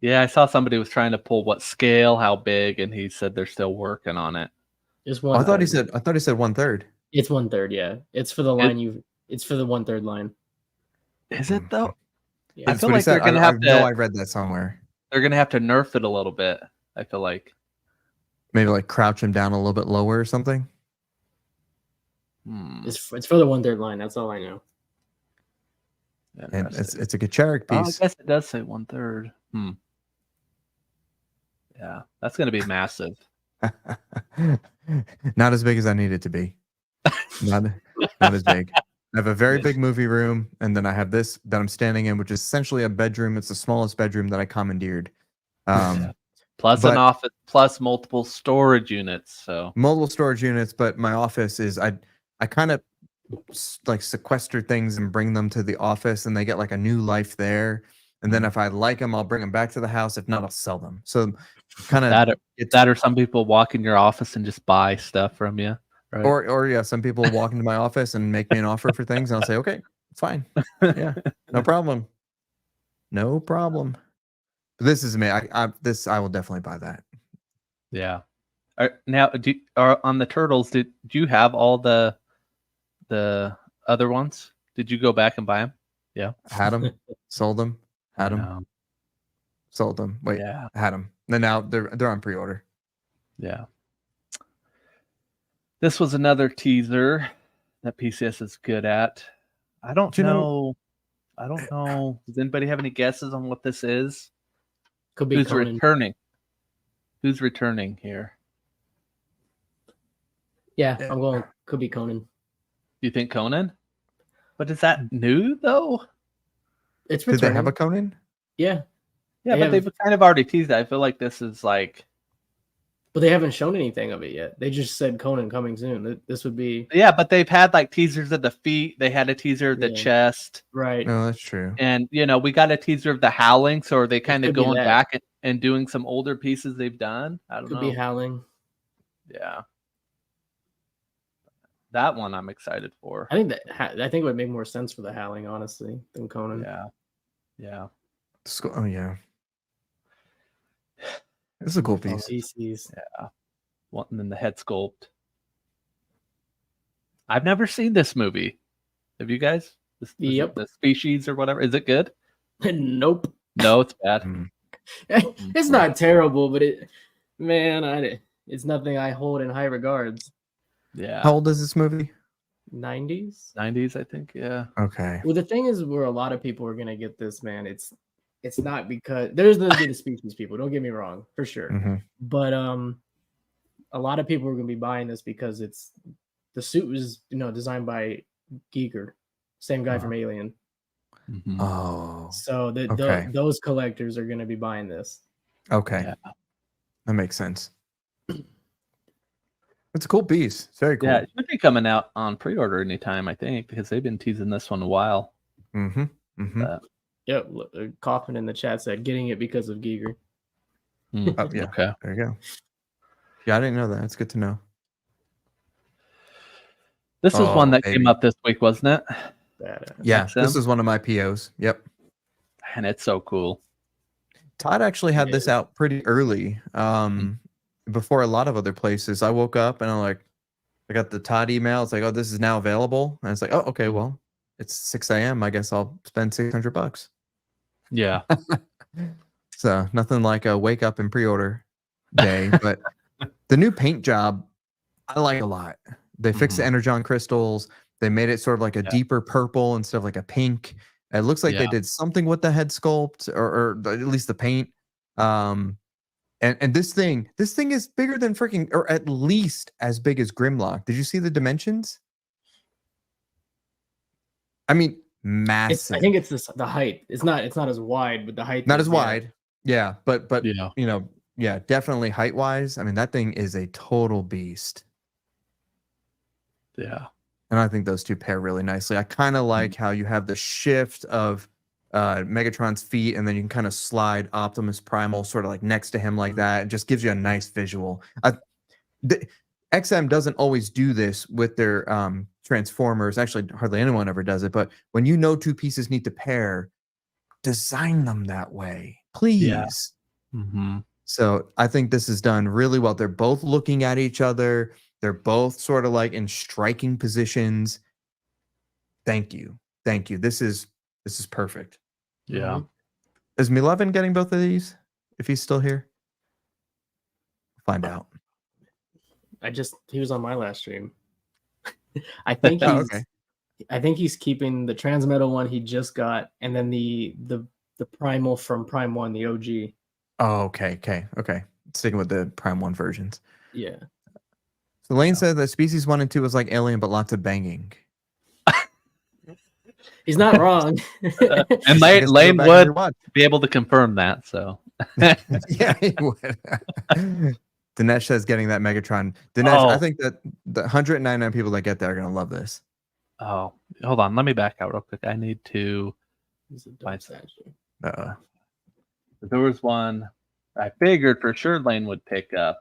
Yeah, I saw somebody was trying to pull what scale, how big, and he said they're still working on it. It's Oh, I thought he 1/3. said 1/3. It's 1/3. Yeah. It's for the line It's for the 1/3 line. Is it though? Yeah. I That's feel what he like they're said. gonna I have know to. I read that somewhere. They're gonna have to nerf it a little bit. I feel like. Maybe like crouch him down a little bit lower or something. It's for the 1/3 line. That's all I know. And Interesting. it's a Gacharic Oh, I piece. guess it does say 1/3. Yeah, that's gonna be massive. Not as big as I need it to be. Not as big. I have a very big movie room, and then I have this that I'm standing in, which is essentially a bedroom. It's the smallest bedroom that I commandeered. Yeah. Plus an But office, plus multiple storage units. So multiple storage units, but my office is I kind of like sequester things and bring them to the office, and they get like a new life there. And then if I like them, I'll bring them back to the house. If not, I'll sell them. So kind of that or some people walk in your office and just buy stuff from you. Right? or yeah, some people walk into my office and make me an offer for things, and I'll say, okay, it's fine. Yeah, no problem. No problem. But this is me. I will definitely buy that. Yeah. Now, on the turtles, did you have all the other ones? Did you go back and buy them? Yeah. Had them, sold them, had them, sold them. Wait, yeah. had them. Then now they're on pre-order. Yeah. This was another teaser that PCS is good at. I don't know. Does anybody have any guesses on what this is? Could be Who's Conan. returning? Who's returning here? Yeah, I'm going. Could be Conan. You think Conan? But is that new though? It's Did returning. they have a Conan? Yeah. Yeah, but they've kind of already teased that. I feel like this is like. But they haven't shown anything of it yet. They just said Conan coming soon. This would be. Yeah, but they've had like teasers of the feet. They had a teaser of the chest. Right. No, that's true. And we got a teaser of the Howling. So are they kind of could be going that. back and doing some older pieces they've done? I don't know. Could be Howling. Yeah. That one I'm excited for. I think it would make more sense for the Howling, honestly, than Conan. Yeah. Yeah. Oh yeah. This is a cool piece. PCs. Yeah. Well, and then the head sculpt. I've never seen this movie. Have you guys? Yep. The Species or whatever. Is it good? Nope. No, it's bad. It's not terrible, but it's nothing I hold in high regards. Yeah. How old is this movie? 90s? 90s, I think. Yeah. Okay. Well, the thing is, where a lot of people are gonna get this, man. It's not because there's gonna be the Species people. Don't get me wrong, for sure. Mm-hmm. But a lot of people are gonna be buying this because the suit was designed by Giger, same guy from Alien. Mm-hmm. Oh. So those collectors are gonna be buying this. Okay. Yeah. That makes sense. It's a cool piece. It's very cool. Yeah, it should be coming out on pre-order anytime, I think, because they've been teasing this one a while. Mm-hmm. Mm-hmm. Yep. Coffin in the chat said getting it because of Giger. Yeah. Okay. There you go. Yeah, I didn't know that. It's good to know. This is one that baby. came up this week, wasn't it? Yeah, XM? this is one of my POs. Yep. And it's so cool. Todd actually had this out pretty early, before a lot of other places. I woke up and I got the Todd email. It's like, oh, this is now available. And it's like, oh, okay, well, it's 6 a.m. I guess I'll spend $600. Yeah. So nothing like a wake up and pre-order day. But the new paint job, I like a lot. They fixed the energon crystals. They made it sort of like a deeper purple instead of like a pink. It looks like they did something with the head sculpt, or at least the paint. And this thing is bigger than freaking, or at least as big as Grimlock. Did you see the dimensions? I mean, massive. I think it's the height. It's not as wide, but the height. Not as wide. Yeah, but Yeah. you know, yeah, definitely height wise. I mean, that thing is a total beast. Yeah. And I think those two pair really nicely. I kind of like how you have the shift of Megatron's feet, and then you can kind of slide Optimus Primal sort of like next to him like that. It just gives you a nice visual. XM doesn't always do this with their Transformers. Actually, hardly anyone ever does it. But when you know two pieces need to pair, design them that way, please. Yeah. Mm-hmm. So I think this is done really well. They're both looking at each other. They're both sort of like in striking positions. Thank you. This is perfect. Yeah. Is Milevin getting both of these? If he's still here, find out. He was on my last stream. I think he's keeping the Transmetal one he just got, and then the Primal from Prime 1, the OG. Oh, okay. Sticking with the Prime 1 versions. Yeah. So Lane said that Species 1 and 2 was like Alien, but lots of banging. He's not wrong. And Lane would be able to confirm that. So yeah, he would. Dinesh says getting that Megatron. Dinesh, I think that the 199 people that get that are going to love this. Oh, hold on. Let me back out real quick. I need to find something. There was one I figured for sure Lane would pick up.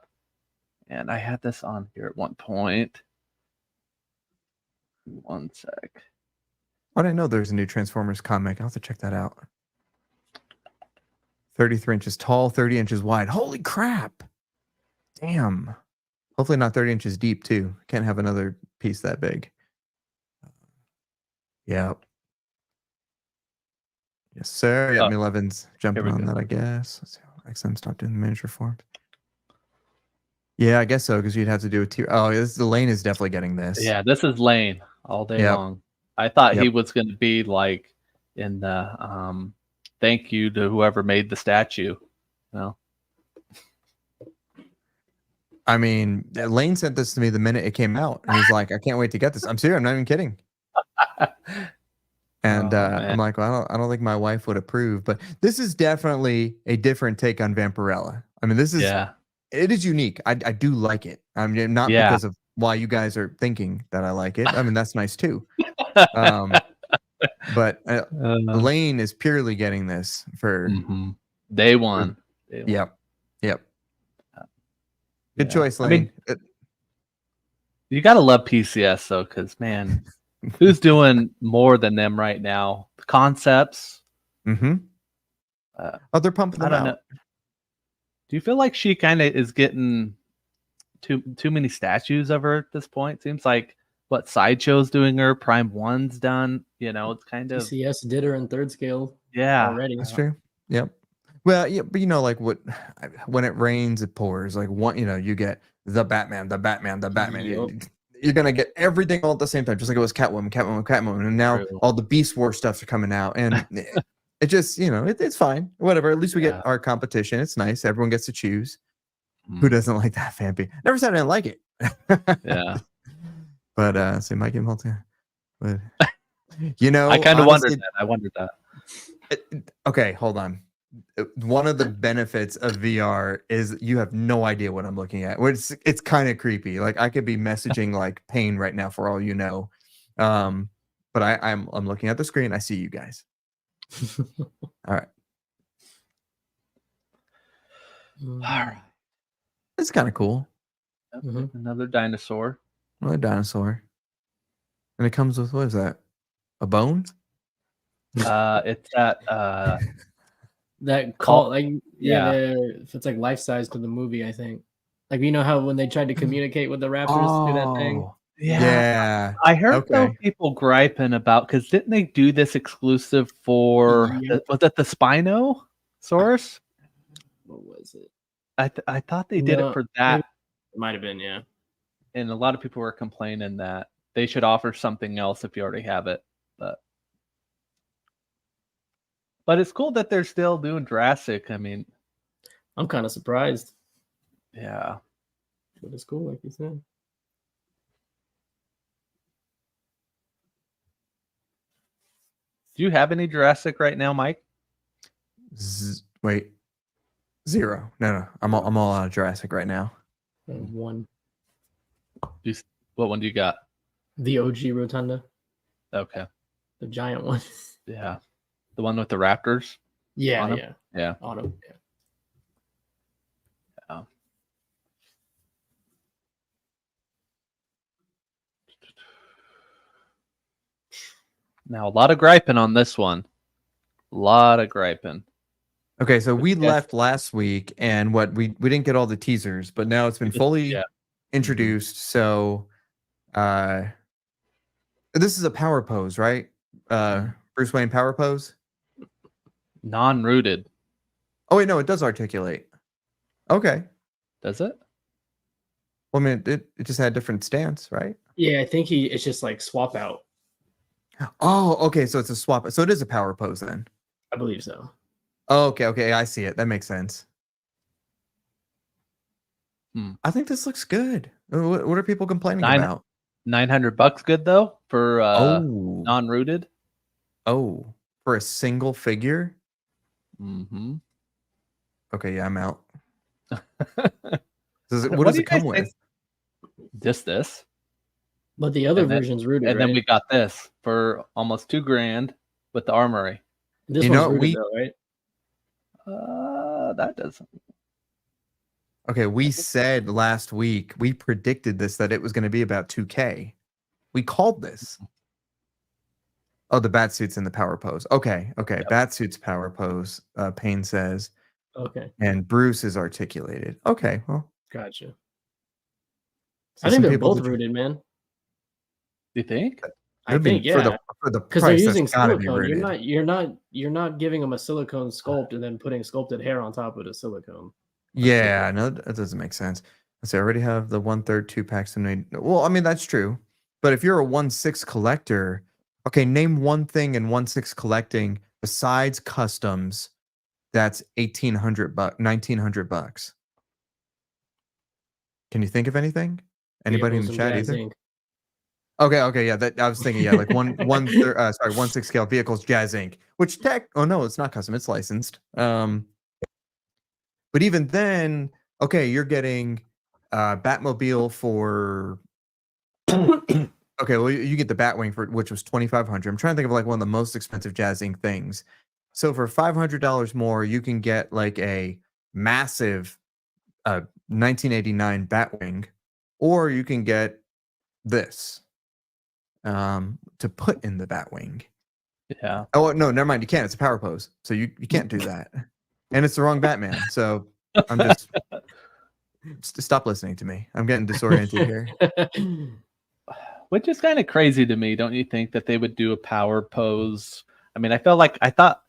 And I had this on here at one point. One sec. I didn't know there's a new Transformers comic. I'll have to check that out. 33 inches tall, 30 inches wide. Holy crap. Damn. Hopefully not 30 inches deep, too. Can't have another piece that big. Yeah. Yes, sir. Yeah, Milevin's jumping on that, I guess. Let's see how XM stopped doing the miniature forms. Yeah, I guess so, because you'd have to do a tier. Oh, the Lane is definitely getting this. Yeah, this is Lane all day long. I thought he was going to be like in the thank you to whoever made the statue. No. I mean, Lane sent this to me the minute it came out, and he's like, "I can't wait to get this." I'm serious. I'm not even kidding. And I'm like, well, I don't think my wife would approve, but this is definitely a different take on Vampirella. I mean, this is it is unique. I do like it. I mean, not because of why you guys are thinking that I like it. I mean, that's nice too. But Lane is purely getting this for day one. Yep. Good choice, Lane. I mean, you gotta love PCS though, because man, who's doing more than them right now? The concepts. They're pumping them out. Know. Do you feel like she kind of is getting too many statues of her at this point? Seems like what Sideshow's doing her, Prime 1's done. You know, it's kind of PCS did her in third scale. Yeah, already. That's true. Yep. Well, yeah, but you know, like when it rains, it pours. Like you get the Batman. Yep. You're gonna get everything all at the same time, just like it was Catwoman, and now all the Beast War stuffs are coming out, and it just it's fine, whatever. At least we get our competition. It's nice. Everyone gets to choose. Who doesn't like that Vampy? Never said I didn't like it. Yeah, but so Mike and Multi, but I kind of wondered that. I wondered that. Okay, hold on. one of the benefits of VR is you have no idea what I'm looking at. It's kind of creepy. Like I could be messaging like pain right now for all you know. But I'm looking at the screen. I see you guys. All right. All right. It's kind of cool. Another dinosaur. Another dinosaur. And it comes with, what is that? A bone? It's that That call, like, yeah. if it's like life size to the movie, I think. Like, you know how when they tried to communicate with the Raptors through that thing? Yeah. I heard though people griping about, because didn't they do this exclusive for was it the Spinosaurus? What was it? I thought they did it for that. It might have been, yeah. And a lot of people were complaining that they should offer something else if you already have it. But it's cool that they're still doing Jurassic. I mean, I'm kind of surprised. Yeah. But it's cool, like you said. Do you have any Jurassic right now, Mike? Wait. 0. No. I'm all out of Jurassic right now. One. What one do you got? The OG Rotunda. Okay. The giant one. Yeah. The one with the raptors? Yeah. On them? Yeah. Now, a lot of griping on this one. A lot of griping. Okay, so we left last week, and we didn't get all the teasers, but now it's been fully introduced. So, this is a power pose, right? Bruce Wayne power pose. Non-rooted. Oh wait, no, it does articulate. Okay. Does it? Well, I mean, it just had a different stance, right? Yeah, I think it's just like swap out. Oh, okay. So it's a swap. So it is a power pose then. I believe so. Oh, okay. I see it. That makes sense. I think this looks good. What are people complaining about? $900 good though for non-rooted. Oh, for a single figure. Mm-hmm. Okay, yeah, I'm out. What does it come with? Just this. But the other version's rooted, and then we got this for almost $2,000 with the armory. This one's rooted though, right? That doesn't. Okay, we said last week, we predicted this, that it was going to be about 2K. We called this. Oh, the bat suit's in the power pose. Okay. Yep. Bat suit's power pose, Payne says. Okay. And Bruce is articulated. Okay, well. Gotcha. So I think they're both rooted, man. You think? I think, yeah. For the because they're using silicone. You're not giving them a silicone sculpt and then putting sculpted hair on top of the silicone. Yeah, no, that doesn't make sense. So I already have the 1/3 2-packs made. Well, I mean, that's true. But if you're a 1/6 collector, okay, name one thing in 1/6 collecting besides customs that's $1,900. Can you think of anything? Anybody in the chat either? Okay, yeah. That I was thinking, yeah, like 1/6 scale vehicles, Jazz Inc. Which oh no, it's not custom, it's licensed. But even then, okay, you're getting Batmobile for okay, well, you get the Batwing for which was $2,500. I'm trying to think of like one of the most expensive Jazz Inc. things. So for $500 more, you can get like a massive 1989 Batwing, or you can get this to put in the Batwing. Yeah. Oh no, never mind. You can't. It's a power pose, so you can't do that. And it's the wrong Batman. So I'm just stop listening to me. I'm getting disoriented here. Which is kind of crazy to me, don't you think, that they would do a power pose? I mean, I thought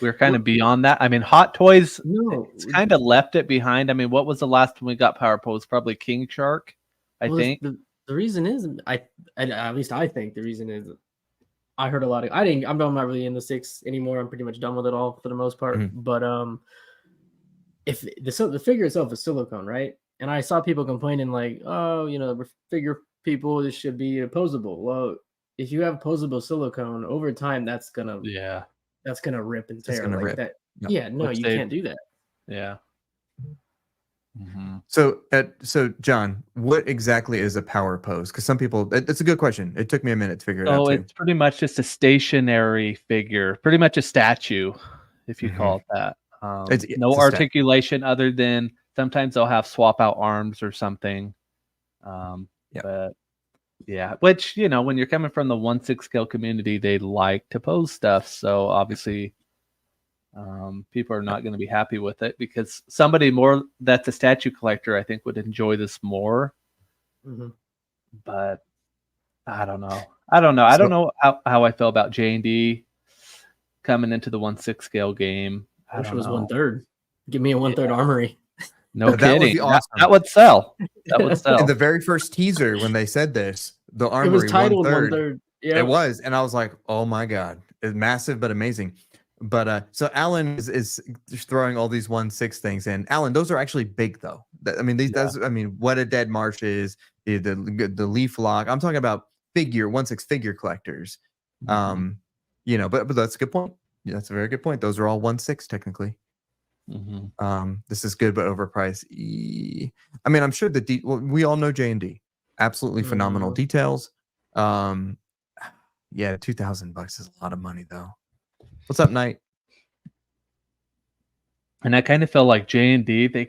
we were kind of beyond that. I mean, Hot Toys it's kind of left it behind. I mean, what was the last one we got power pose? Probably King Shark, I think. The reason is, at least I think the reason is, I heard a lot of. I'm not really in the 6 anymore. I'm pretty much done with it all for the most part. Mm-hmm. But if the figure itself is silicone, right? And I saw people complaining like, oh, figure people, this should be opposable. Well, if you have opposable silicone over time, that's gonna rip and tear. That No. Yeah, no, Which you they- can't do that. Yeah. Mhm. So John, what exactly is a power pose? Because some people, it's a good question. It took me a minute to figure it out So too. it's pretty much just a stationary figure, pretty much a statue, if you Mhm. call it that. It's No a stat. articulation other than sometimes they'll have swap out arms or something. Yeah. But yeah, which, when you're coming from the 1/6 scale community, they like to pose stuff. So obviously, people are not going to be happy with it because somebody more that's a statue collector, I think, would enjoy this more. Mhm. But I don't know. I don't know how I feel about JND coming into the 1/6 scale game. I I wish it don't was know. 1/3. Give me a 1/3 armory. No That would kidding. be awesome. That would sell. That would sell. In the very first teaser, when they said this, the It was armory titled 1/3. 1/3. Yeah, It was, and I was like, "Oh my god, it's massive but amazing." But so Alan is just throwing all these 1/6 things in. Alan, those are actually big though. I mean, what a dead marsh is the leaf lock. I'm talking about 1/6 figure collectors. Mhm. But that's a good point. Yeah, that's a very good point. Those are all 1/6 technically. Mhm. This is good but overpriced. I mean, I'm sure we all know JND. Absolutely phenomenal Mhm. details. Yeah, $2,000 is a lot of money though. What's up, Knight? And I kind of feel like JND, they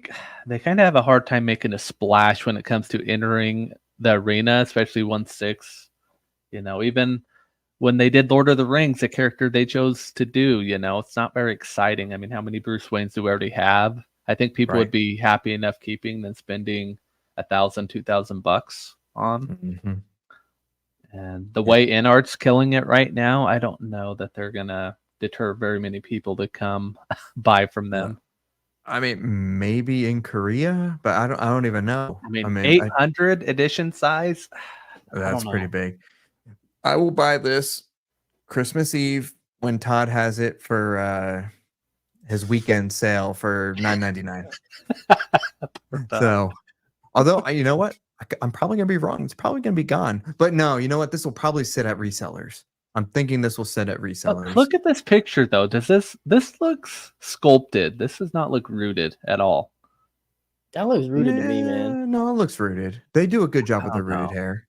kind of have a hard time making a splash when it comes to entering the arena, especially 1/6. Even when they did Lord of the Rings, the character they chose to do, it's not very exciting. I mean, how many Bruce Waynes do we already have? I think people Right. would be happy enough keeping than spending $1,000, $2,000 on. Mhm. And the way InArt's killing it right now, I don't know that they're gonna deter very many people to come buy from them. I mean, maybe in Korea, but I don't even know. I mean, I mean, 800 edition size. I that's don't pretty know. big. I will buy this Christmas Eve when Todd has it for his weekend sale for $9.99. So, although you know what, I'm probably gonna be wrong. It's probably gonna be gone. But no, you know what? This will probably sit at resellers. I'm thinking this will sit at resellers. Look at this picture though. Does this looks sculpted? This does not look rooted at all. That looks rooted to me, man. No, it looks rooted. They do a good job with I the don't rooted know. hair.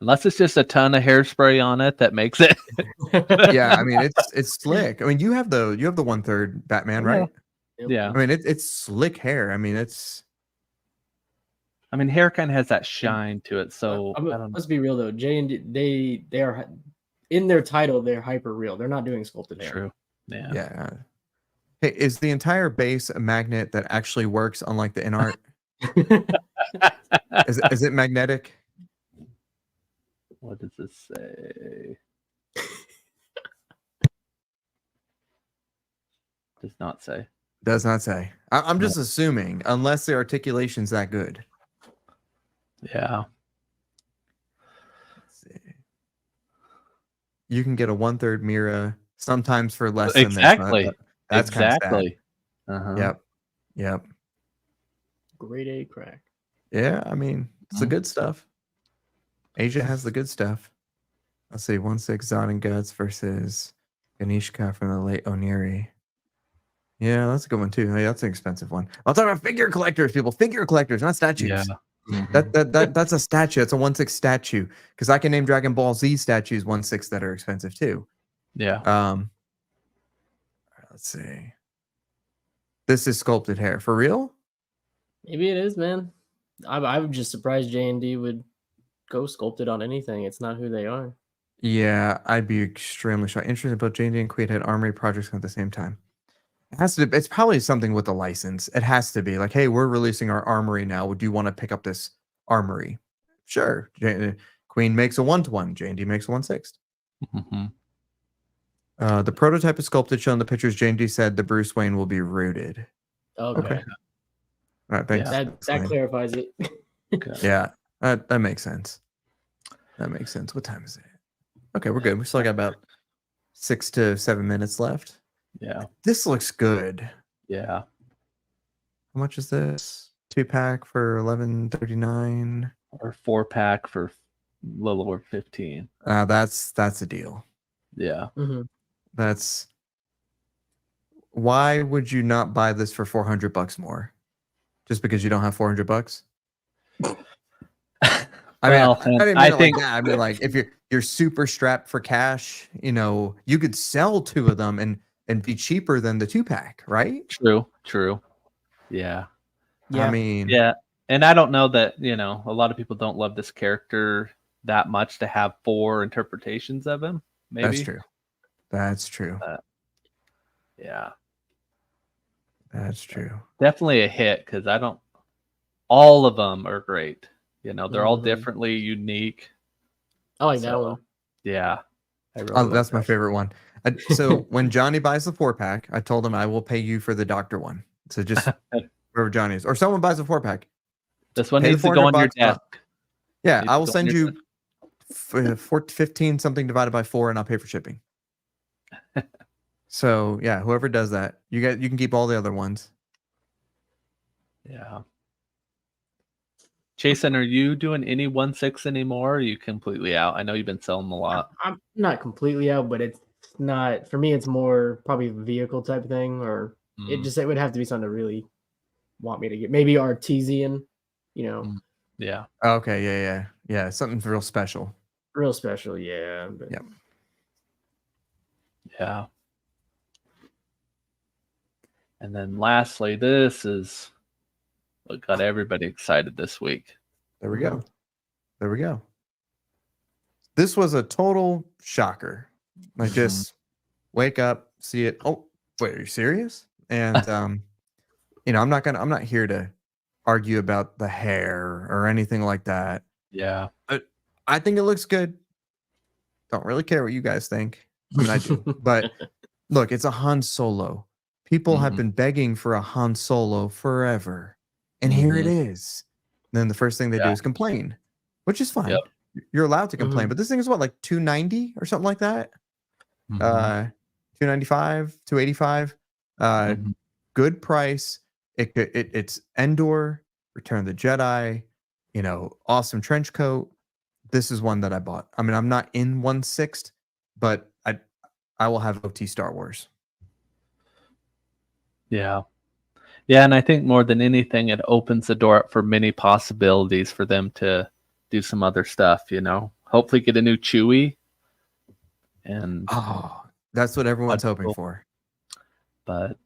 Unless it's just a ton of hairspray on it that makes it. Yeah, I mean it's slick. I mean you have the 1/3 Batman, Yeah. right? Yeah. I mean it's slick hair. I mean I mean, hair kind of has that shine to it, so I don't know. Let's be real though. JND, they are in their title. They're hyper real. They're not doing sculpted hair. True. Yeah. yeah. Hey, is the entire base a magnet that actually works unlike the InArt? Is it magnetic? What does this say? Does not say. Does not say. I'm just assuming, unless the articulation's that good. Yeah. Let's see. You can get a 1/3 Mira sometimes for less than this. Exactly. That's kind of sad. Exactly. Uh-huh. Yep. Grade A crack. Yeah, I mean, it's the good stuff. Asia has the good stuff. Let's see, 1/6 Zod and Guts versus Ganishka from the late Oniri. Yeah, that's a good one too. Hey, that's an expensive one. I'm talking about figure collectors, people. Figure collectors, not statues. Yeah. That's a statue. It's a 1/6 statue. Because I can name Dragon Ball Z statues 1/6 that are expensive too. Yeah. Let's see. This is sculpted hair for real. Maybe it is, man. I'm just surprised JND would go sculpted on anything. It's not who they are. Yeah, I'd be extremely shocked. Interesting about JND and Quaid had armory projects at the same time. It has to. It's probably something with the license. It has to be like, hey, we're releasing our armory now. Would you want to pick up this armory? Sure. Queen makes a 1/1. JND makes a 1/6. Mhm. The prototype is sculpted. Shown in the pictures. JND said the Bruce Wayne will be rooted. Okay. All right, thanks. That clarifies it. Okay. Yeah, that makes sense. That makes sense. What time is it? Okay, we're good. We still got about 6 to 7 minutes left. Yeah. This looks good. Yeah. How much is this? 2-pack for $11.39. Or 4-pack for a little over 15. That's a deal. Yeah. Mm-hmm. That's why would you not buy this for $400 more? Just because you don't have $400? I mean, Well, I didn't I mean it think like that. I mean, like, if you're super strapped for cash, you know, you could sell 2 of them and be cheaper than the 2-pack, right? true. Yeah. I Yeah. mean, Yeah. And I don't know that, you know, a lot of people don't love this character that much to have 4 interpretations of him, that's maybe. true. That's true. Yeah. That's true. Definitely a hit because all of them are great. You know, they're all Mhm. differently unique. I like that So, one. yeah. I really Oh, like that's my that. favorite one. So when Johnny buys the 4-pack, I told him I will pay you for the doctor one. So just wherever Johnny is, or someone buys a 4-pack, This one pay the needs to four go hundred on your bucks. desk. Yeah, Needs I to will go on send your you 15 something divided by 4, and I'll pay for shipping. So yeah, whoever does that, you can keep all the other ones. Yeah. Jason, are you doing any 1/6 anymore? Or are you completely out? I know you've been selling a lot. I'm not completely out, but it's not for me. It's more probably vehicle type thing, or it would have to be something to really want me to get. Maybe artesian, you know, Yeah. Okay, yeah, something real special. real special. Yeah. But Yep. Yeah. And then lastly, this is what got everybody excited this week. There we go. There we go. This was a total shocker. Like, just wake up, see it. Oh, wait, are you serious? And you know, I'm not here to argue about the hair or anything like that. Yeah. But I think it looks good. Don't really care what you guys think. I mean, I do. But look, it's a Han Solo. People have been begging for a Han Solo forever. And here it is. And then the first thing they do Yeah. is complain, which is fine. Yep. You're allowed to complain, but this thing is what, like 290 or something like that? 295, 285. Good price. It's Endor, Return of the Jedi, you know, awesome trench coat. This is one that I bought. I mean, I'm not in 1/6, but I will have OT Star Wars. Yeah. Yeah, and I think more than anything, it opens the door up for many possibilities for them to do some other stuff, you know. Hopefully get a new Chewie. And Oh, that's what everyone's hoping for. But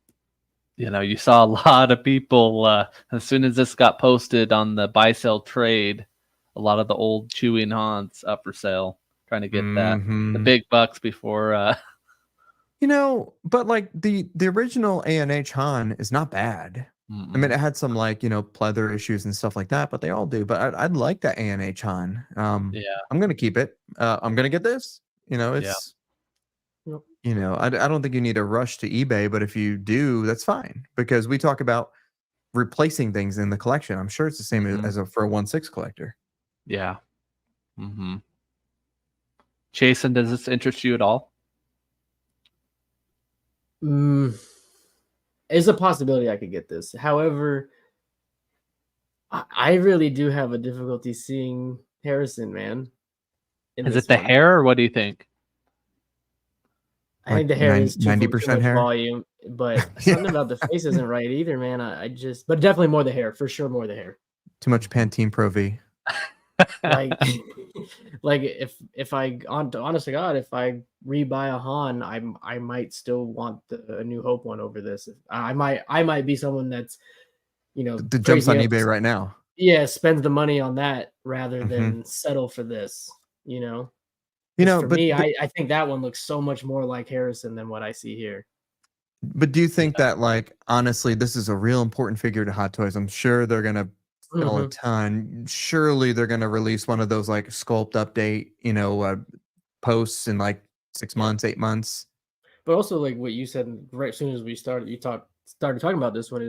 you know, you saw a lot of people as soon as this got posted on the buy sell trade, a lot of the old Chewie and Hans up for sale, trying to get the big bucks before you know, but like the original ANH Han is not bad. I mean, it had some, like, you know, pleather issues and stuff like that, but they all do. But I'd like that ANH Han. Yeah. I'm gonna keep it. I'm gonna get this. You know, it's you know, I don't think you need to rush to eBay, but if you do, that's fine, because we talk about replacing things in the collection. I'm sure it's the same as for a 1/6 collector. Yeah. Jason, does this interest you at all? It's a possibility I could get this. However, I really do have a difficulty seeing Harrison, man. Is it the hair, or what do you think? I think the hair is too 90% much hair. volume, but something about the face isn't right either, man. But definitely more the hair, for sure, more the hair. Too much Pantene Pro V. Like, like if I honest to God, if I rebuy a Han, I might still want a New Hope one over this. I might be someone that's, you know, The jumps on eBay right now. Yeah, spends the money on that rather than settle for this. You know. You know, for me, I think that one looks so much more like Harrison than what I see here. But do you think that, like, honestly, this is a real important figure to Hot Toys? I'm sure they're gonna sell a ton. Surely they're gonna release one of those, like, sculpt update, you know, posts in like 6 months, 8 months. But also, like what you said right as soon as we started, started talking about this one,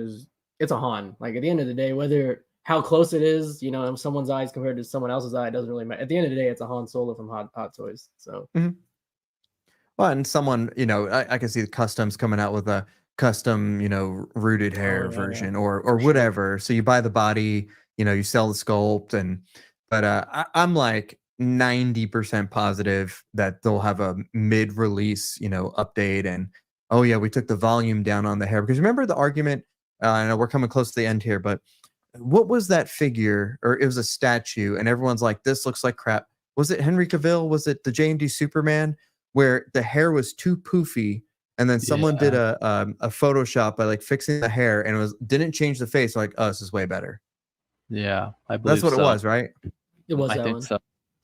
it's a Han. Like, at the end of the day, whether how close it is, you know, in someone's eyes compared to someone else's eye, it doesn't really matter. At the end of the day, it's a Han Solo from Hot Toys. So, well, and someone, you know, I can see the customs coming out with a custom, you know, rooted hair version or whatever. So you buy the body, you know, you sell the sculpt, but I'm like 90% positive that they'll have a mid-release, you know, update, and oh yeah, we took the volume down on the hair. Because remember the argument, I know we're coming close to the end here, but what was that figure? Or it was a statue, and everyone's like, this looks like crap. Was it Henry Cavill? Was it the JND Superman, where the hair was too poofy, and then someone did a Photoshop by like fixing the hair, and it didn't change the face. Like, oh, this is way better. Yeah, I believe That's what it was, right? It was I that think one. so.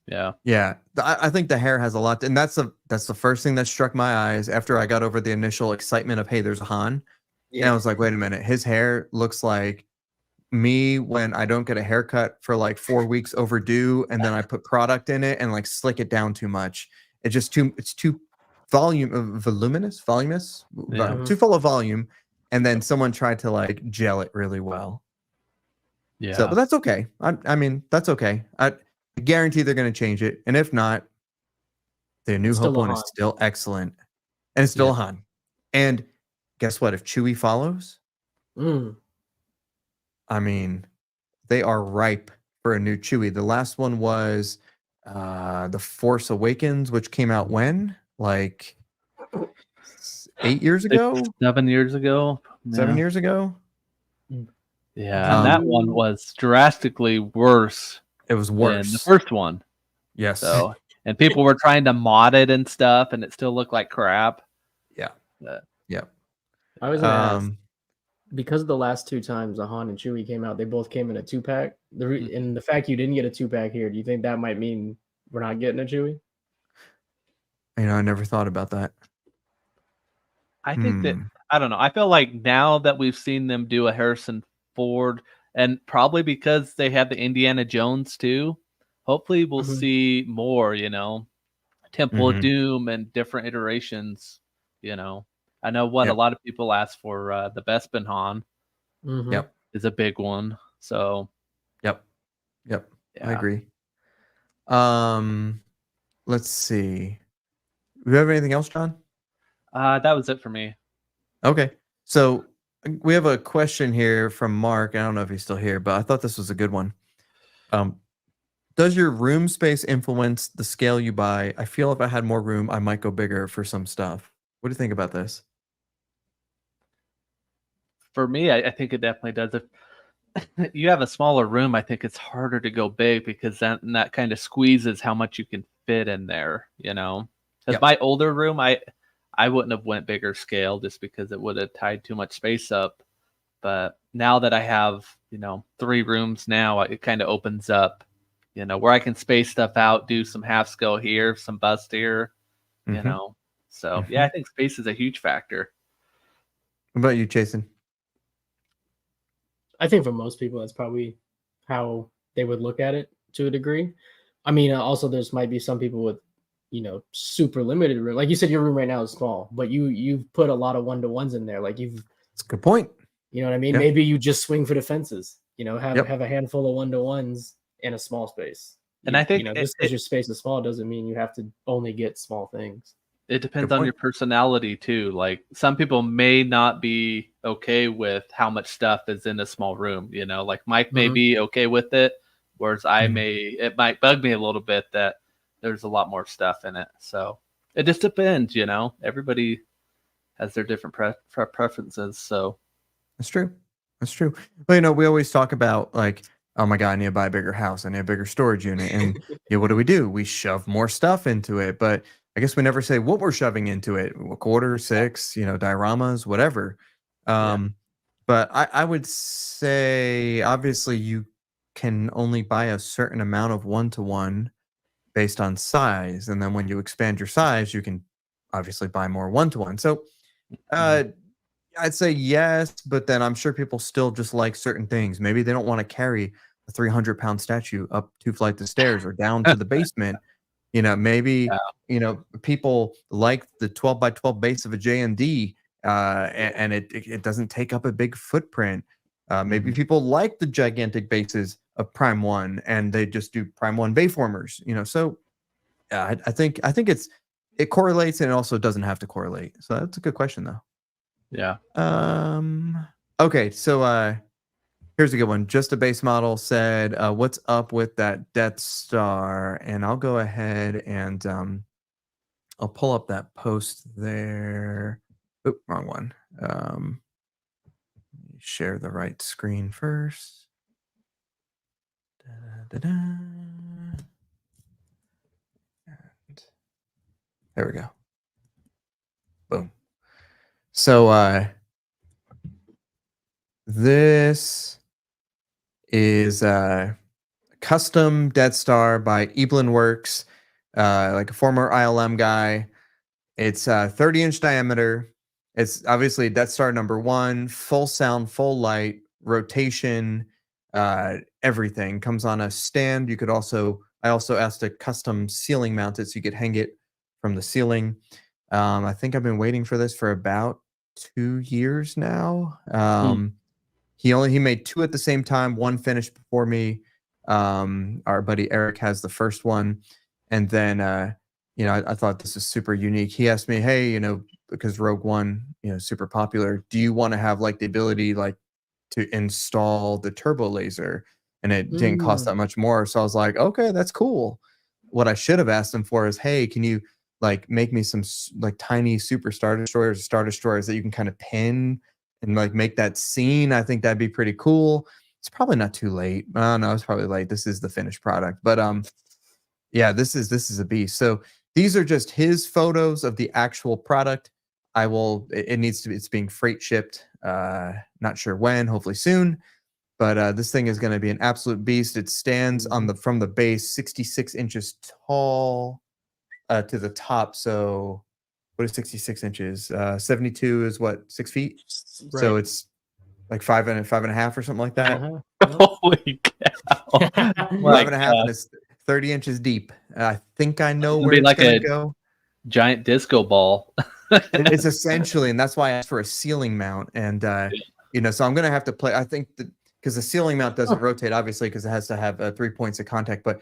Yeah. Yeah, I think the hair has a lot, and that's the first thing that struck my eyes after I got over the initial excitement of, hey, there's a Han, and I was like, wait a minute, his hair looks like me when I don't get a haircut for like 4 weeks overdue, and then I put product in it and like slick it down too much. It's too voluminous, Yeah. too full of volume, and then someone tried to like gel it really well. Yeah. So, but that's okay. I mean, that's okay. I guarantee they're going to change it, and if not, the New It's Hope still a one is Han. still excellent, and it's still Yeah. a Han. And guess what? If Chewie follows, I mean, they are ripe for a new Chewie. The last one was The Force Awakens, which came out when? Like 8 years ago? 7 years ago. 7 years ago? Yeah, and that one was drastically worse It was than worse. the first one. Yes. So, and people were trying to mod it and stuff, and it still looked like crap. Yeah. Yeah. I was gonna ask, because the last 2 times the Han and Chewie came out, they both came in a 2-pack. And the fact you didn't get a 2-pack here, do you think that might mean we're not getting a Chewie? You know, I never thought about that. I think that, I don't know. I feel like now that we've seen them do a Harrison Ford, and probably because they have the Indiana Jones too, hopefully we'll see more, Temple of Doom and different iterations, I know a lot of people ask for the Bespin Han is a big one. So Yep. Yeah. I agree. Let's see. Do you have anything else, John? That was it for me. Okay. So we have a question here from Mark. I don't know if he's still here, but I thought this was a good one. Does your room space influence the scale you buy? I feel if I had more room, I might go bigger for some stuff. What do you think about this? For me, I think it definitely does. If you have a smaller room, I think it's harder to go big because that kind of squeezes how much you can fit in there, Because my older room, I wouldn't have went bigger scale just because it would have tied too much space up. But now that I have, 3 rooms now, it kind of opens up, where I can space stuff out, do some half scale here, some bust here, So yeah, I think space is a huge factor. What about you, Jason? I think for most people, that's probably how they would look at it to a degree. I mean, also there's might be some people with, super limited room. Like you said, your room right now is small, but you've put a lot of 1-to-1s in there. Like That's a good point. You know what I mean? Yep. Maybe you just swing for the fences. Have a handful of 1-to-1s in a small space. And I think just because your space is small doesn't mean you have to only get small things. It depends on your personality too. Like some people may not be okay with how much stuff is in a small room. Like Mike may be okay with it, whereas it might bug me a little bit that there's a lot more stuff in it. So it just depends. Everybody has their different preferences. So that's true. But we always talk about like, oh my God, I need to buy a bigger house. I need a bigger storage unit. And what do? We shove more stuff into it. But I guess we never say what we're shoving into it. A quarter, 6, dioramas, whatever. But I would say, obviously, you can only buy a certain amount of 1-to-1 based on size. And then when you expand your size, you can obviously buy more 1-to-1. So I'd say yes, but then I'm sure people still just like certain things. Maybe they don't want to carry a 300-pound statue up 2 flights of stairs or down to the basement. Maybe people like the 12 by 12 base of a JND, and it doesn't take up a big footprint. Maybe people like the gigantic bases of Prime 1 and they just do Prime 1 bayformers. So I think it correlates, and it also doesn't have to correlate. So that's a good question though. Yeah. Okay, so here's a good one. Just a base model said, what's up with that Death Star? And I'll go ahead and I'll pull up that post there. Oop, wrong one. Share the right screen first. Da-da-da-da. And there we go. Boom. So this is custom Death Star by Eblin Works, like a former ILM guy. It's 30-inch diameter. It's obviously Death Star #1, full sound, full light, rotation, everything. Comes on a stand. I also asked a custom ceiling mount it so you could hang it from the ceiling. I think I've been waiting for this for about 2 years now. He made 2 at the same time. One finished before me. Our buddy Eric has the first one, and then I thought this is super unique. He asked me, hey, because Rogue One, super popular. Do you want to have like the ability like to install the turbo laser? And it didn't cost that much more. So I was like, okay, that's cool. What I should have asked him for is, hey, can you like make me some like tiny super star destroyers that you can kind of pin and like make that scene? I think that'd be pretty cool. It's probably not too late. No, it's probably late. This is the finished product, but yeah, this is a beast. So these are just his photos of the actual product. It's being freight shipped. Not sure when, hopefully soon. But this thing is going to be an absolute beast. It stands from the base 66 inches tall to the top. So what is 66 inches? 72 is what, 6 feet? Right. So it's like 5.5 or something like that. Holy cow. 5.5, and it's 30 inches deep. I think I know where it's going to go. Giant disco ball. It's essentially, and that's why I asked for a ceiling mount. And so I'm gonna have to play. I think that because the ceiling mount doesn't rotate, obviously, because it has to have 3 points of contact. But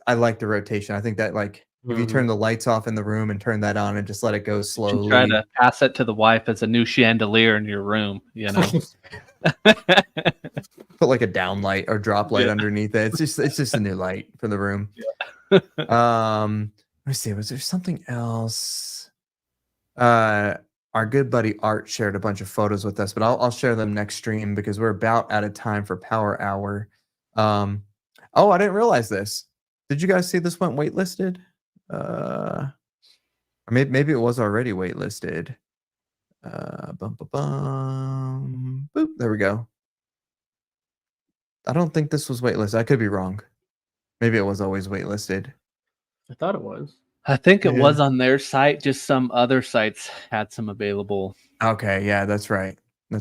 I like the rotation. I think that like if you turn the lights off in the room and turn that on and just let it go slowly, try to pass it to the wife as a new chandelier in your room. Put like a down light or drop light underneath it. It's just a new light for the room. Let me see. Was there something else? Our good buddy Art shared a bunch of photos with us, but I'll share them next stream because we're about out of time for Power Hour. Oh, I didn't realize this. Did you guys see this went waitlisted? Or maybe it was already waitlisted. Boop. There we go. I don't think this was waitlisted. I could be wrong. Maybe it was always waitlisted. I thought it was. I think it was on their site. Just some other sites had some available. Okay, yeah, that's right. So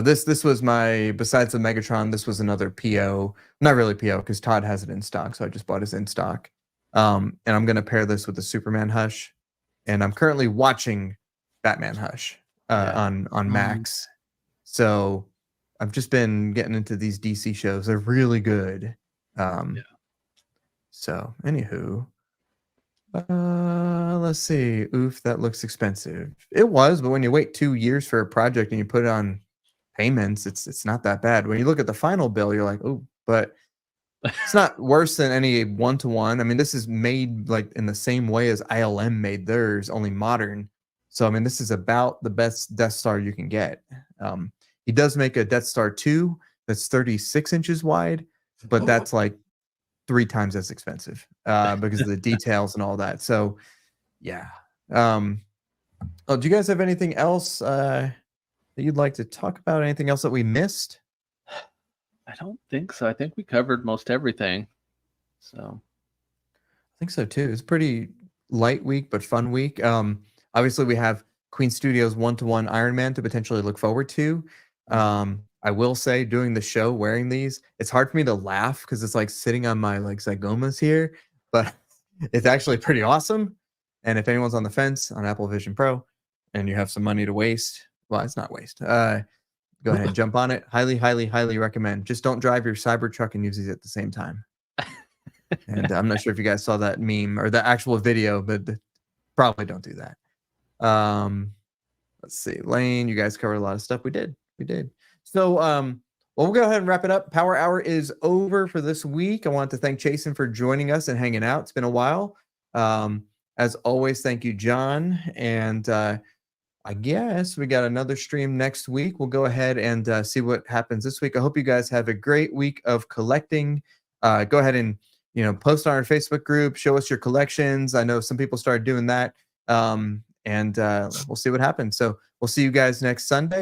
this was besides the Megatron, this was another PO. Not really PO because Todd has it in stock, so I just bought his in stock. And I'm gonna pair this with the Superman Hush, and I'm currently watching Batman Hush on Max. So I've just been getting into these DC shows. They're really good. So anywho, let's see. Oof, that looks expensive. It was, but when you wait 2 years for a project and you put it on payments, it's not that bad. When you look at the final bill, you're like, oh, but it's not worse than any one-to-one. I mean, this is made like in the same way as ILM made theirs, only modern. So I mean, this is about the best Death Star you can get. He does make a Death Star 2 that's 36 inches wide, but that's like 3 times as expensive because of the details and all that. So yeah. Do you guys have anything else that you'd like to talk about? Anything else that we missed? I don't think so. I think we covered most everything. So I think so too. It's a pretty light week, but fun week. Obviously we have Queen Studios 1-to-1 Iron Man to potentially look forward to. I will say doing the show wearing these, it's hard for me to laugh because it's like sitting on my like zygomas here, but it's actually pretty awesome. And if anyone's on the fence on Apple Vision Pro and you have some money to waste, well, it's not waste. Go ahead and jump on it. Highly, highly, highly recommend. Just don't drive your Cybertruck and use these at the same time. And I'm not sure if you guys saw that meme or the actual video, but probably don't do that. Let's see. Lane, you guys covered a lot of stuff. We did. So, well, we'll go ahead and wrap it up. Power Hour is over for this week. I want to thank Jason for joining us and hanging out. It's been a while. As always, thank you, John. And I guess we got another stream next week. We'll go ahead and see what happens this week. I hope you guys have a great week of collecting. Go ahead and post on our Facebook group. Show us your collections. I know some people started doing that. And we'll see what happens. So we'll see you guys next Sunday.